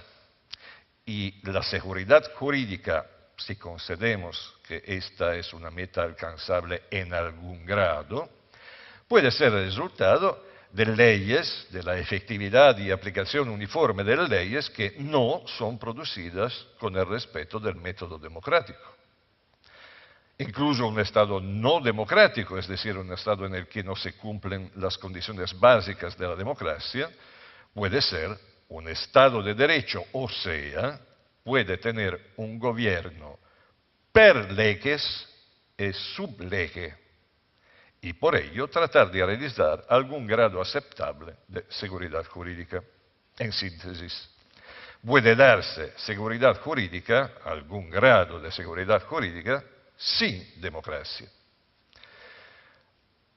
Y la seguridad jurídica, si concedemos que esta es una meta alcanzable en algún grado, puede ser el resultado de leyes, de la efectividad y aplicación uniforme de leyes que no son producidas con el respeto del método democrático. Incluso un Estado no democrático, es decir, un Estado en el que no se cumplen las condiciones básicas de la democracia, puede ser un Estado de Derecho, o sea, puede tener un gobierno per leges e sub lege, y por ello tratar de realizar algún grado aceptable de seguridad jurídica. En síntesis, puede darse seguridad jurídica, algún grado de seguridad jurídica, sin democracia.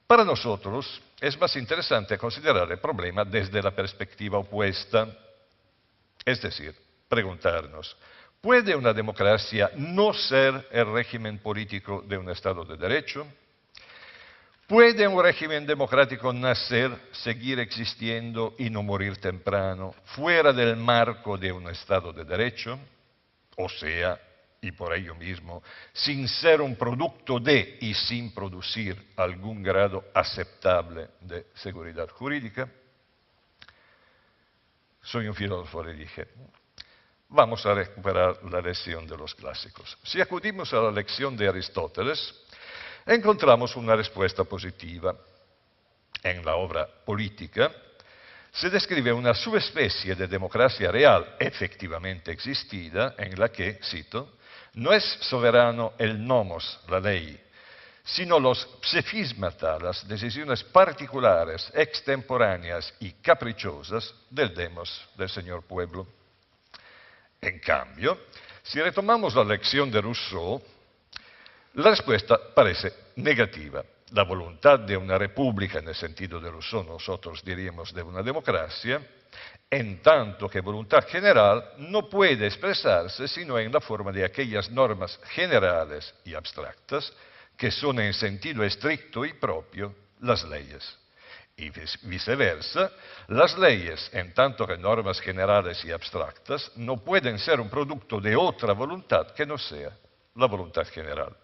Para nosotros es más interesante considerar el problema desde la perspectiva opuesta, es decir, preguntarnos, ¿puede una democracia no ser el régimen político de un Estado de Derecho? ¿Puede un régimen democrático nacer, seguir existiendo y no morir temprano, fuera del marco de un Estado de Derecho? O sea, y por ello mismo, sin ser un producto de y sin producir algún grado aceptable de seguridad jurídica. Soy un filósofo, le dije. Vamos a recuperar la lección de los clásicos. Si acudimos a la lección de Aristóteles, encontramos una respuesta positiva. En la obra Política se describe una subespecie de democracia real efectivamente existida en la que, cito, no es soberano el nomos, la ley, sino los psefismata, las decisiones particulares, extemporáneas y caprichosas del demos, del señor pueblo. En cambio, si retomamos la lección de Rousseau, la respuesta parece negativa. La voluntad de una república, en el sentido de Rousseau, nosotros diríamos de una democracia, en tanto que voluntad general, no puede expresarse sino en la forma de aquellas normas generales y abstractas que son en sentido estricto y propio las leyes. Y viceversa, las leyes, en tanto que normas generales y abstractas, no pueden ser un producto de otra voluntad que no sea la voluntad general.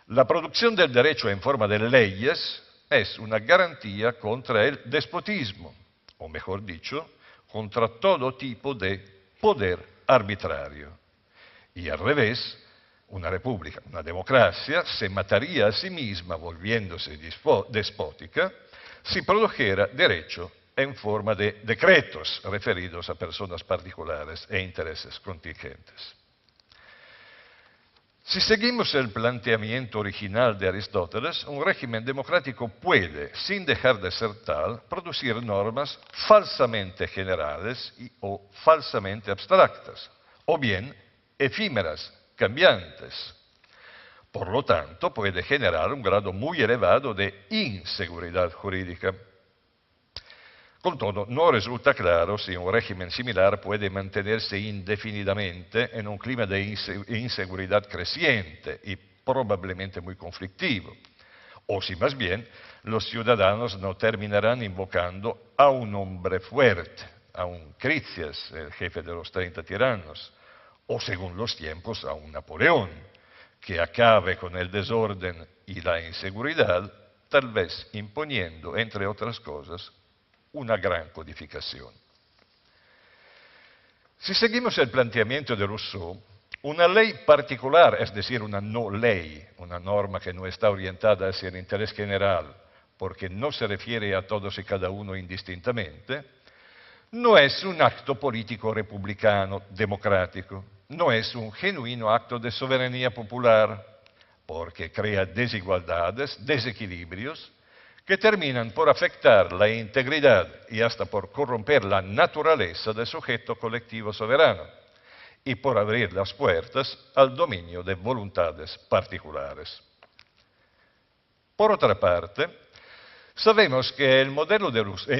La producción del derecho en forma de leyes es una garantía contra el despotismo, o mejor dicho, contra todo tipo de poder arbitrario. Y al revés, una república, una democracia, se mataría a sí misma volviéndose despótica si produjera derecho en forma de decretos referidos a personas particulares e intereses contingentes. Si seguimos el planteamiento original de Aristóteles, un régimen democrático puede, sin dejar de ser tal, producir normas falsamente generales o falsamente abstractas, o bien efímeras, cambiantes. Por lo tanto, puede generar un grado muy elevado de inseguridad jurídica. Con todo, no resulta claro si un régimen similar puede mantenerse indefinidamente en un clima de inseguridad creciente y probablemente muy conflictivo, o si más bien los ciudadanos no terminarán invocando a un hombre fuerte, a un Critias, el jefe de los 30 tiranos, o según los tiempos a un Napoleón, que acabe con el desorden y la inseguridad, tal vez imponiendo, entre otras cosas, una gran codificación. Si seguimos el planteamiento de Rousseau, una ley particular, es decir, una no ley, una norma que no está orientada hacia el interés general, porque no se refiere a todos y cada uno indistintamente, no es un acto político republicano, democrático, no es un genuino acto de soberanía popular, porque crea desigualdades, desequilibrios, que terminan por afectar la integridad y hasta por corromper la naturaleza del sujeto colectivo soberano y por abrir las puertas al dominio de voluntades particulares. Por otra parte, sabemos que en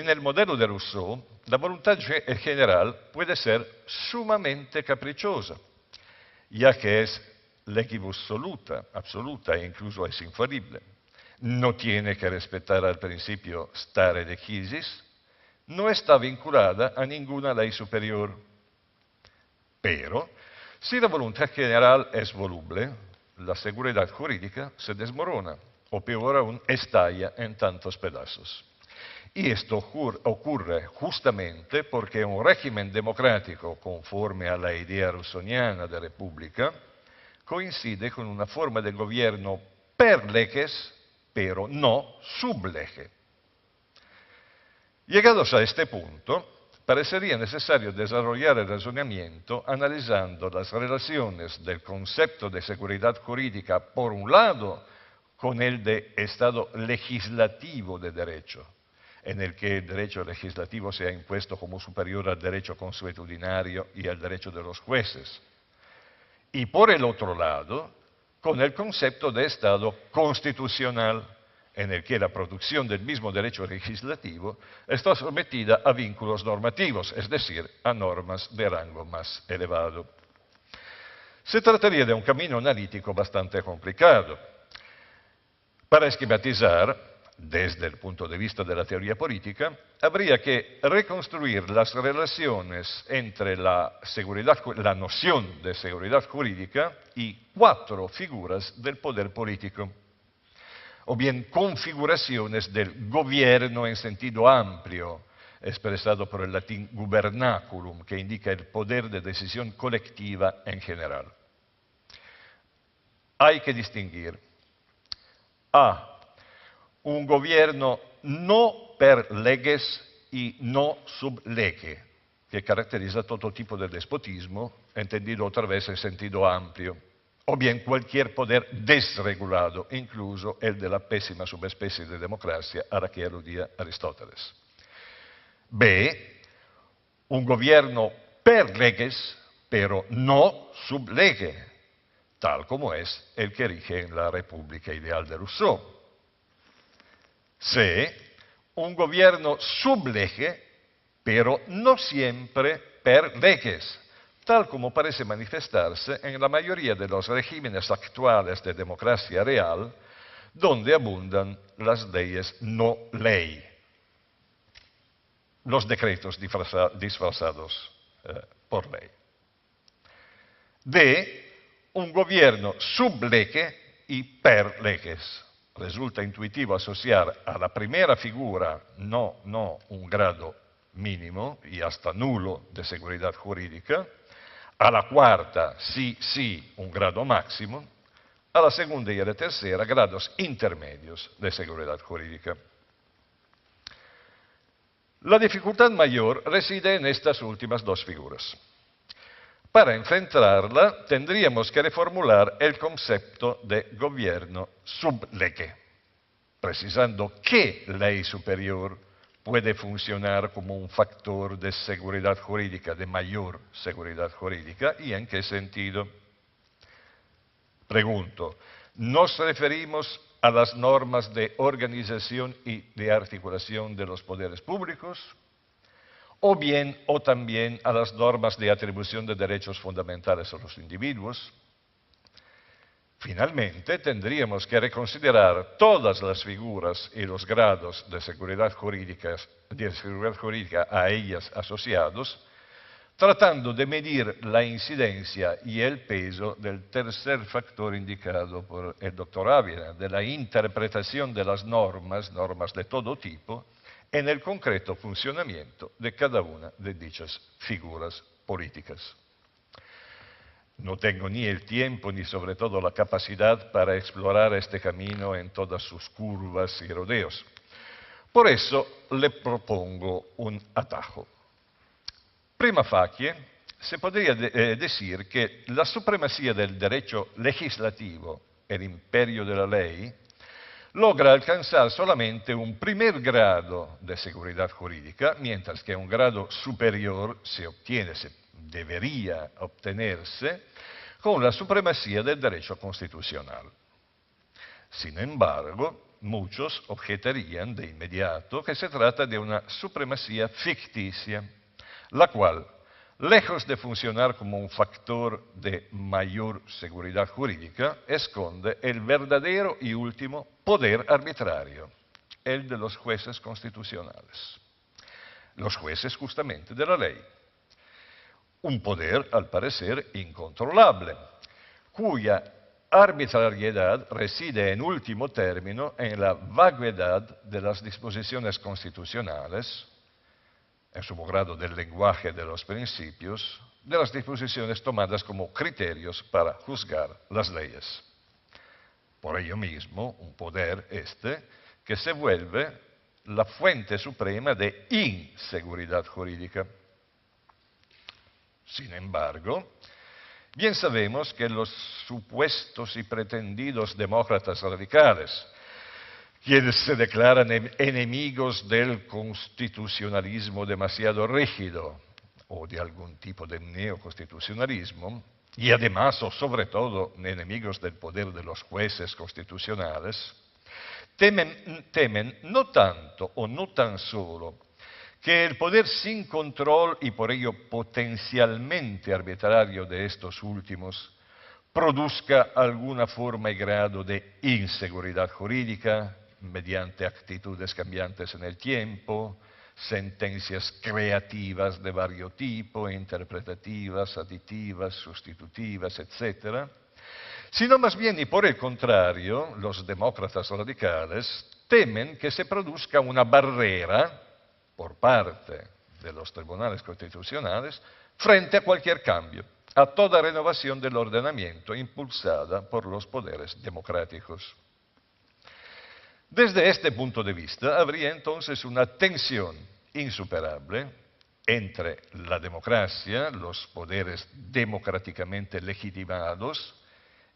el modelo de Rousseau la voluntad general puede ser sumamente caprichosa, ya que es legibus absoluta e incluso es infalible. No tiene que respetar al principio stare decisis, no está vinculada a ninguna ley superior. Pero, si la voluntad general es voluble, la seguridad jurídica se desmorona, o peor aún, estalla en tantos pedazos. Y esto ocurre justamente porque un régimen democrático, conforme a la idea rousseauiana de república, coincide con una forma de gobierno per leges, pero no sub lege. Llegados a este punto, parecería necesario desarrollar el razonamiento analizando las relaciones del concepto de seguridad jurídica, por un lado, con el de estado legislativo de derecho, en el que el derecho legislativo se ha impuesto como superior al derecho consuetudinario y al derecho de los jueces, y por el otro lado, con el concepto de Estado constitucional, en el que la producción del mismo derecho legislativo está sometida a vínculos normativos, es decir, a normas de rango más elevado. Se trataría de un camino analítico bastante complicado. Para esquematizar, desde el punto de vista de la teoría política, habría que reconstruir las relaciones entre la noción de seguridad jurídica y 4 figuras del poder político, o bien configuraciones del gobierno en sentido amplio, expresado por el latín gubernaculum, que indica el poder de decisión colectiva en general. Hay que distinguir a un gobierno no per leges y no sub lege, que caracteriza todo tipo de despotismo, entendido otra vez en sentido amplio, o bien cualquier poder desregulado, incluso el de la pésima subespecie de democracia a la que aludía Aristóteles. B, un gobierno per leges, pero no sub lege, tal como es el que rige en la República Ideal de Rousseau. C, un gobierno sub lege, pero no siempre per leges, tal como parece manifestarse en la mayoría de los regímenes actuales de democracia real, donde abundan las leyes no ley, los decretos disfrazados por ley. D, un gobierno sub lege y per leges. Resulta intuitivo asociar a la primera figura no un grado mínimo y hasta nulo de seguridad jurídica, a la cuarta sí un grado máximo, a la segunda y a la tercera grados intermedios de seguridad jurídica. La dificultad mayor reside en estas últimas 2 figuras. Para enfrentarla, tendríamos que reformular el concepto de gobierno sub lege, precisando qué ley superior puede funcionar como un factor de seguridad jurídica, de mayor seguridad jurídica, y en qué sentido. Pregunto, ¿nos referimos a las normas de organización y de articulación de los poderes públicos? O también a las normas de atribución de derechos fundamentales a los individuos. Finalmente, tendríamos que reconsiderar todas las figuras y los grados de seguridad jurídica a ellas asociados, tratando de medir la incidencia y el peso del tercer factor indicado por el doctor Ávila, de la interpretación de las normas de todo tipo, en el concreto funcionamiento de cada una de dichas figuras políticas. No tengo ni el tiempo ni sobre todo la capacidad para explorar este camino en todas sus curvas y rodeos. Por eso le propongo un atajo. Prima facie, se podría decir que la supremacía del derecho legislativo, el imperio de la ley, logra alcanzar solamente un primer grado de seguridad jurídica, mientras que un grado superior se debería obtenerse con la supremacía del derecho constitucional. Sin embargo, muchos objetarían de inmediato que se trata de una supremacía ficticia, la cual, lejos de funcionar como un factor de mayor seguridad jurídica, esconde el verdadero y último poder arbitrario, el de los jueces constitucionales. Los jueces justamente de la ley. Un poder, al parecer, incontrolable, cuya arbitrariedad reside en último término en la vaguedad de las disposiciones constitucionales, en sumo grado del lenguaje de los principios, de las disposiciones tomadas como criterios para juzgar las leyes. Por ello mismo, un poder que se vuelve la fuente suprema de inseguridad jurídica. Sin embargo, bien sabemos que los supuestos y pretendidos demócratas radicales, quienes se declaran enemigos del constitucionalismo demasiado rígido o de algún tipo de neoconstitucionalismo, y además o sobre todo enemigos del poder de los jueces constitucionales, temen no tanto o no tan solo que el poder sin control y por ello potencialmente arbitrario de estos últimos produzca alguna forma y grado de inseguridad jurídica, mediante actitudes cambiantes en el tiempo, sentencias creativas de varios tipos, interpretativas, aditivas, sustitutivas, etc., sino más bien, y por el contrario, los demócratas radicales temen que se produzca una barrera por parte de los tribunales constitucionales frente a cualquier cambio, a toda renovación del ordenamiento impulsada por los poderes democráticos. Desde este punto de vista, habría entonces una tensión insuperable entre la democracia, los poderes democráticamente legitimados,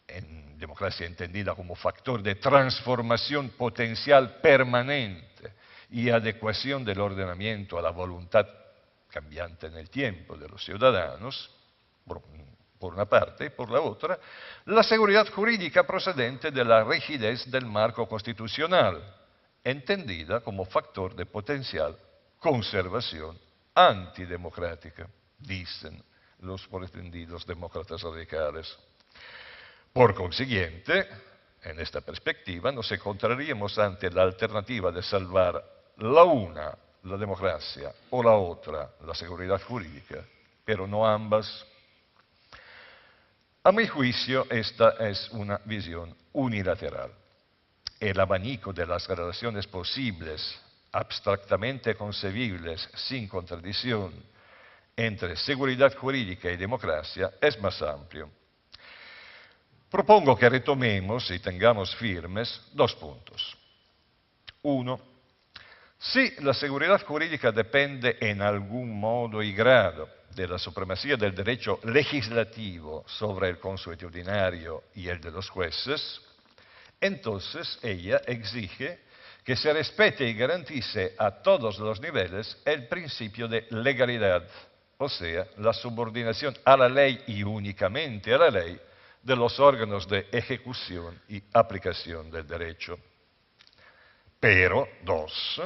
en democracia entendida como factor de transformación potencial permanente y adecuación del ordenamiento a la voluntad cambiante en el tiempo de los ciudadanos, por una parte, y por la otra, la seguridad jurídica procedente de la rigidez del marco constitucional, entendida como factor de potencial conservación antidemocrática, dicen los pretendidos demócratas radicales. Por consiguiente, en esta perspectiva, nos encontraríamos ante la alternativa de salvar la una, la democracia, o la otra, la seguridad jurídica, pero no ambas. A mi juicio, esta es una visión unilateral. El abanico de las relaciones posibles, abstractamente concebibles, sin contradicción, entre seguridad jurídica y democracia es más amplio. Propongo que retomemos y tengamos firmes dos puntos. Uno, si la seguridad jurídica depende en algún modo y grado de la supremacía del derecho legislativo sobre el consuetudinario y el de los jueces, entonces ella exige que se respete y garantice a todos los niveles el principio de legalidad, o sea, la subordinación a la ley y únicamente a la ley de los órganos de ejecución y aplicación del derecho. Pero, dos,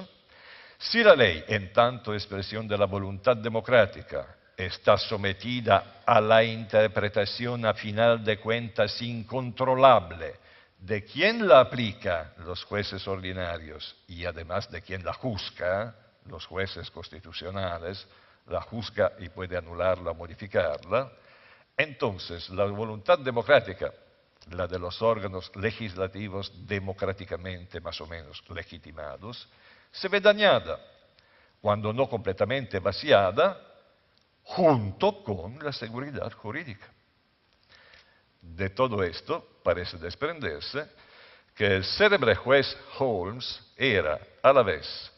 si la ley, en tanto expresión de la voluntad democrática, está sometida a la interpretación a final de cuentas incontrolable de quien la aplica, los jueces ordinarios, y además de quien la juzga, los jueces constitucionales, la juzga y puede anularla o modificarla, entonces la voluntad democrática, la de los órganos legislativos democráticamente más o menos legitimados, se ve dañada, cuando no completamente vaciada, junto con la seguridad jurídica. De todo esto parece desprenderse que el célebre juez Holmes era a la vez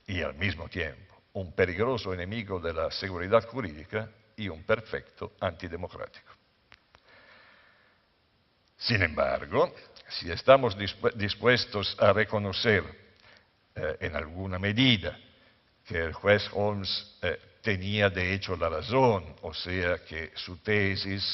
y al mismo tiempo un peligroso enemigo de la seguridad jurídica y un perfecto antidemocrático. Sin embargo, si estamos dispuestos a reconocer en alguna medida que el juez Holmes tenía de hecho la razón, o sea que su tesis,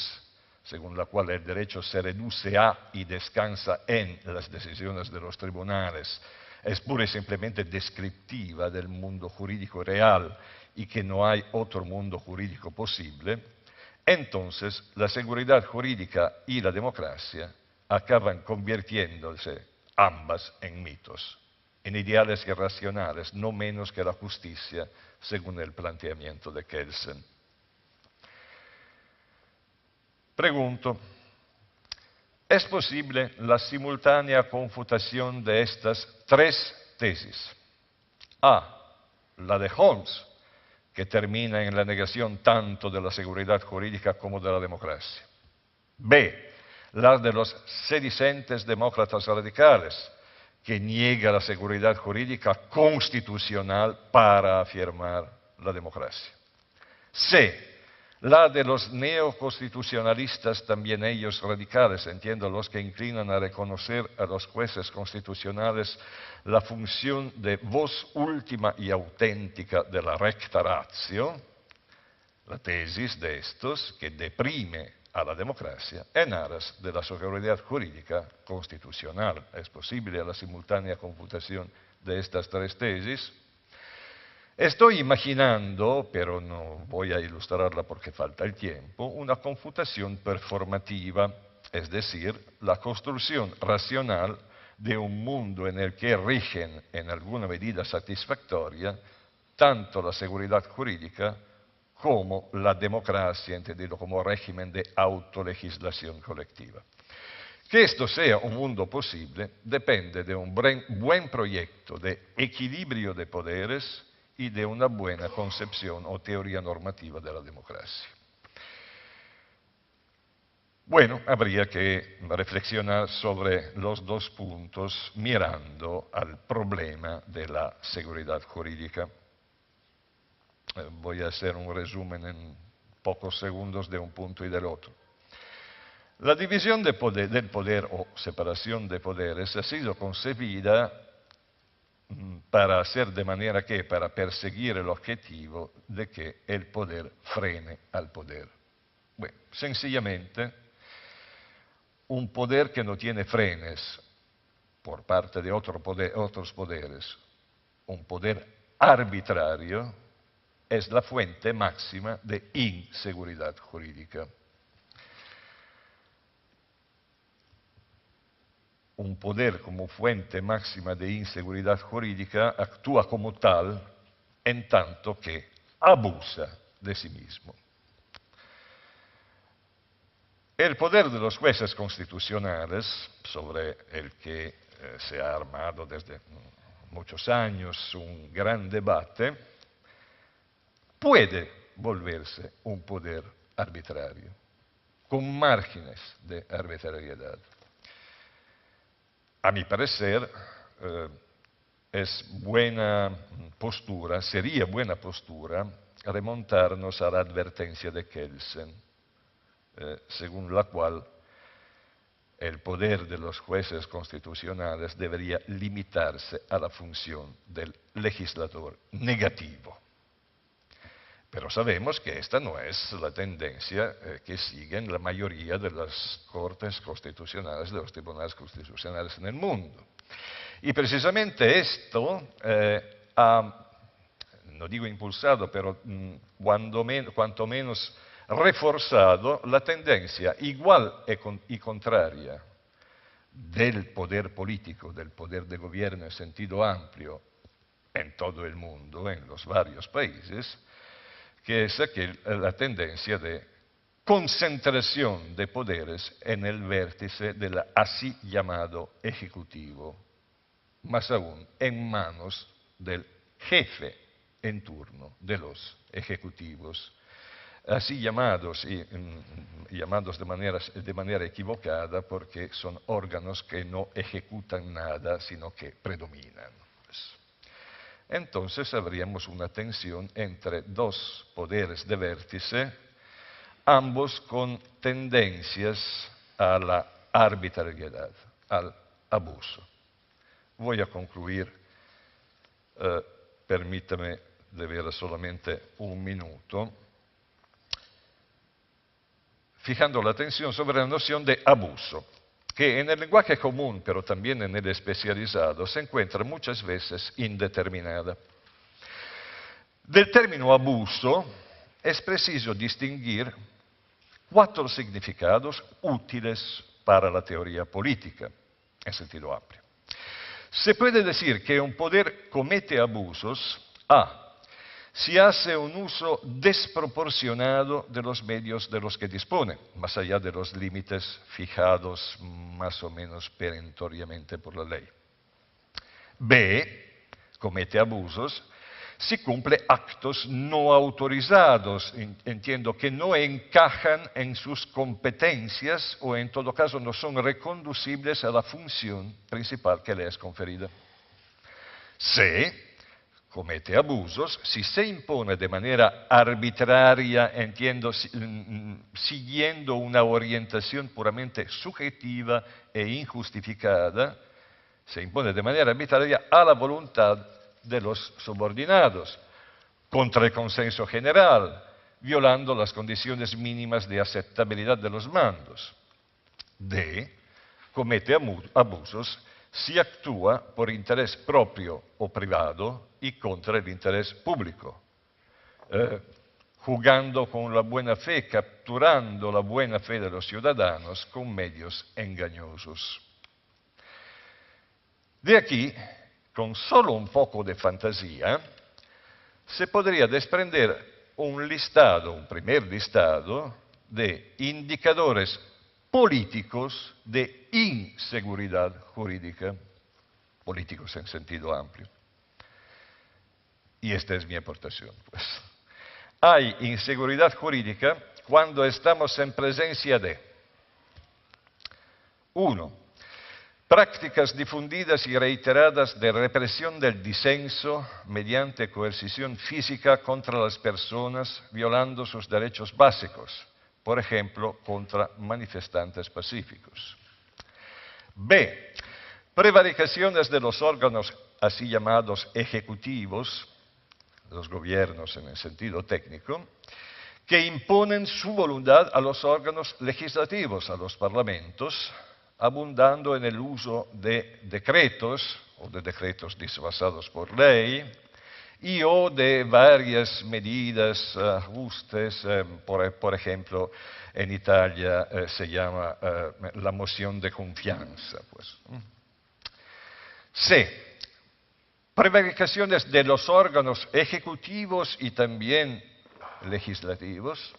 según la cual el derecho se reduce a y descansa en las decisiones de los tribunales, es pura y simplemente descriptiva del mundo jurídico real y que no hay otro mundo jurídico posible, entonces la seguridad jurídica y la democracia acaban convirtiéndose ambas en mitos, en ideales irracionales, no menos que la justicia, según el planteamiento de Kelsen. Pregunto, ¿es posible la simultánea confutación de estas tres tesis? A, la de Holmes, que termina en la negación tanto de la seguridad jurídica como de la democracia. B, la de los sedicentes demócratas radicales, que niega la seguridad jurídica constitucional para afirmar la democracia. C, la de los neoconstitucionalistas, también ellos radicales, entiendo los que inclinan a reconocer a los jueces constitucionales la función de voz última y auténtica de la recta ratio, la tesis de estos que deprime a la democracia en aras de la seguridad jurídica constitucional. ¿Es posible la simultánea confutación de estas tres tesis? Estoy imaginando, pero no voy a ilustrarla porque falta el tiempo, una confutación performativa, es decir, la construcción racional de un mundo en el que rigen en alguna medida satisfactoria tanto la seguridad jurídica como la democracia, entendido como régimen de autolegislación colectiva. Que esto sea un mundo posible depende de un buen proyecto de equilibrio de poderes y de una buena concepción o teoría normativa de la democracia. Bueno, habría que reflexionar sobre los dos puntos mirando al problema de la seguridad jurídica. Voy a hacer un resumen en pocos segundos de un punto y del otro. La división del poder o separación de poderes ha sido concebida para hacer de manera que, para perseguir el objetivo de que el poder frene al poder. Bueno, sencillamente, un poder que no tiene frenes por parte de otros poderes, un poder arbitrario, es la fuente máxima de inseguridad jurídica. Un poder como fuente máxima de inseguridad jurídica actúa como tal en tanto que abusa de sí mismo. El poder de los jueces constitucionales, sobre el que se ha armado desde muchos años un gran debate, puede volverse un poder arbitrario, con márgenes de arbitrariedad. A mi parecer, sería buena postura remontarnos a la advertencia de Kelsen, según la cual el poder de los jueces constitucionales debería limitarse a la función del legislador negativo. Pero sabemos que esta no es la tendencia que siguen la mayoría de las cortes constitucionales, de los tribunales constitucionales en el mundo. Y precisamente esto ha, no digo impulsado, pero cuanto menos reforzado la tendencia igual y contraria del poder político, del poder de gobierno en sentido amplio en todo el mundo, en los varios países, que es la tendencia de concentración de poderes en el vértice del así llamado ejecutivo, más aún en manos del jefe en turno de los ejecutivos, así llamados y llamados de manera equivocada porque son órganos que no ejecutan nada, sino que predominan. Entonces habríamos una tensión entre dos poderes de vértice, ambos con tendencias a la arbitrariedad, al abuso. Voy a concluir, permítame de ver solamente un minuto, fijando la atención sobre la noción de abuso, que en el lenguaje común, pero también en el especializado, se encuentra muchas veces indeterminada. Del término abuso es preciso distinguir 4 significados útiles para la teoría política, en sentido amplio. Se puede decir que un poder comete abusos si hace un uso desproporcionado de los medios de los que dispone, más allá de los límites fijados más o menos perentoriamente por la ley. B, comete abusos si cumple actos no autorizados, entiendo que no encajan en sus competencias o en todo caso no son reconducibles a la función principal que le es conferida. C, comete abusos si se impone de manera arbitraria, entiendo, siguiendo una orientación puramente subjetiva e injustificada, se impone de manera arbitraria a la voluntad de los subordinados, contra el consenso general, violando las condiciones mínimas de aceptabilidad de los mandos. D, comete abusos si actúa por interés propio o privado y contra el interés público, jugando con la buena fe, capturando la buena fe de los ciudadanos con medios engañosos. De aquí, con solo un poco de fantasía, se podría desprender un listado, un primer listado, de indicadores políticos de inseguridad jurídica, políticos en sentido amplio. Y esta es mi aportación, pues. Hay inseguridad jurídica cuando estamos en presencia de 1. Prácticas difundidas y reiteradas de represión del disenso mediante coercición física contra las personas, violando sus derechos básicos, por ejemplo, contra manifestantes pacíficos. B. Prevaricaciones de los órganos así llamados ejecutivos, los gobiernos en el sentido técnico, que imponen su voluntad a los órganos legislativos, a los parlamentos, abundando en el uso de decretos o de decretos disfrazados por ley y o de varias medidas, ajustes, por ejemplo, en Italia se llama la moción de confianza. Pues. C. Prevaricaciones de los órganos ejecutivos y también legislativos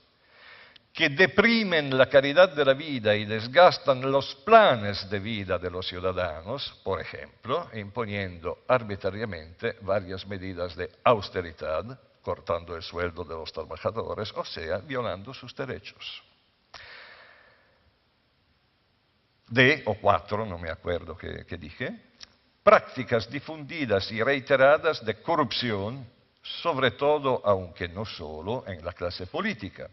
que deprimen la calidad de la vida y desgastan los planes de vida de los ciudadanos, por ejemplo, imponiendo arbitrariamente varias medidas de austeridad, cortando el sueldo de los trabajadores, o sea, violando sus derechos. D, o 4, no me acuerdo qué dije, prácticas difundidas y reiteradas de corrupción, sobre todo, aunque no solo, en la clase política,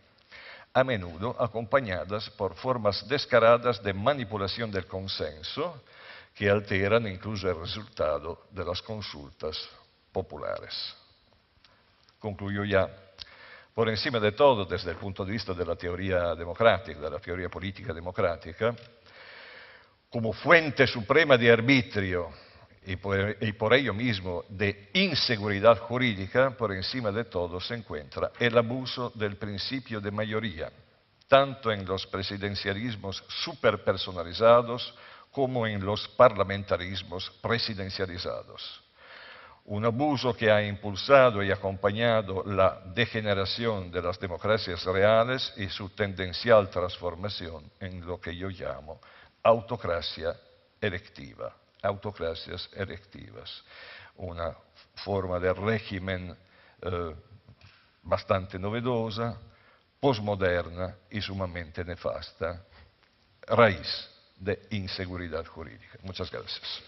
a menudo acompañadas por formas descaradas de manipulación del consenso que alteran incluso el resultado de las consultas populares. Concluyo ya. Por encima de todo, desde el punto de vista de la teoría democrática, de la teoría política democrática, como fuente suprema de arbitrio y por ello mismo de inseguridad jurídica, por encima de todo se encuentra el abuso del principio de mayoría, tanto en los presidencialismos superpersonalizados como en los parlamentarismos presidencializados. Un abuso que ha impulsado y acompañado la degeneración de las democracias reales y su tendencial transformación en lo que yo llamo autocracia electiva. Autocracias electivas, una forma de régimen bastante novedosa, posmoderna y sumamente nefasta, raíz de inseguridad jurídica. Muchas gracias.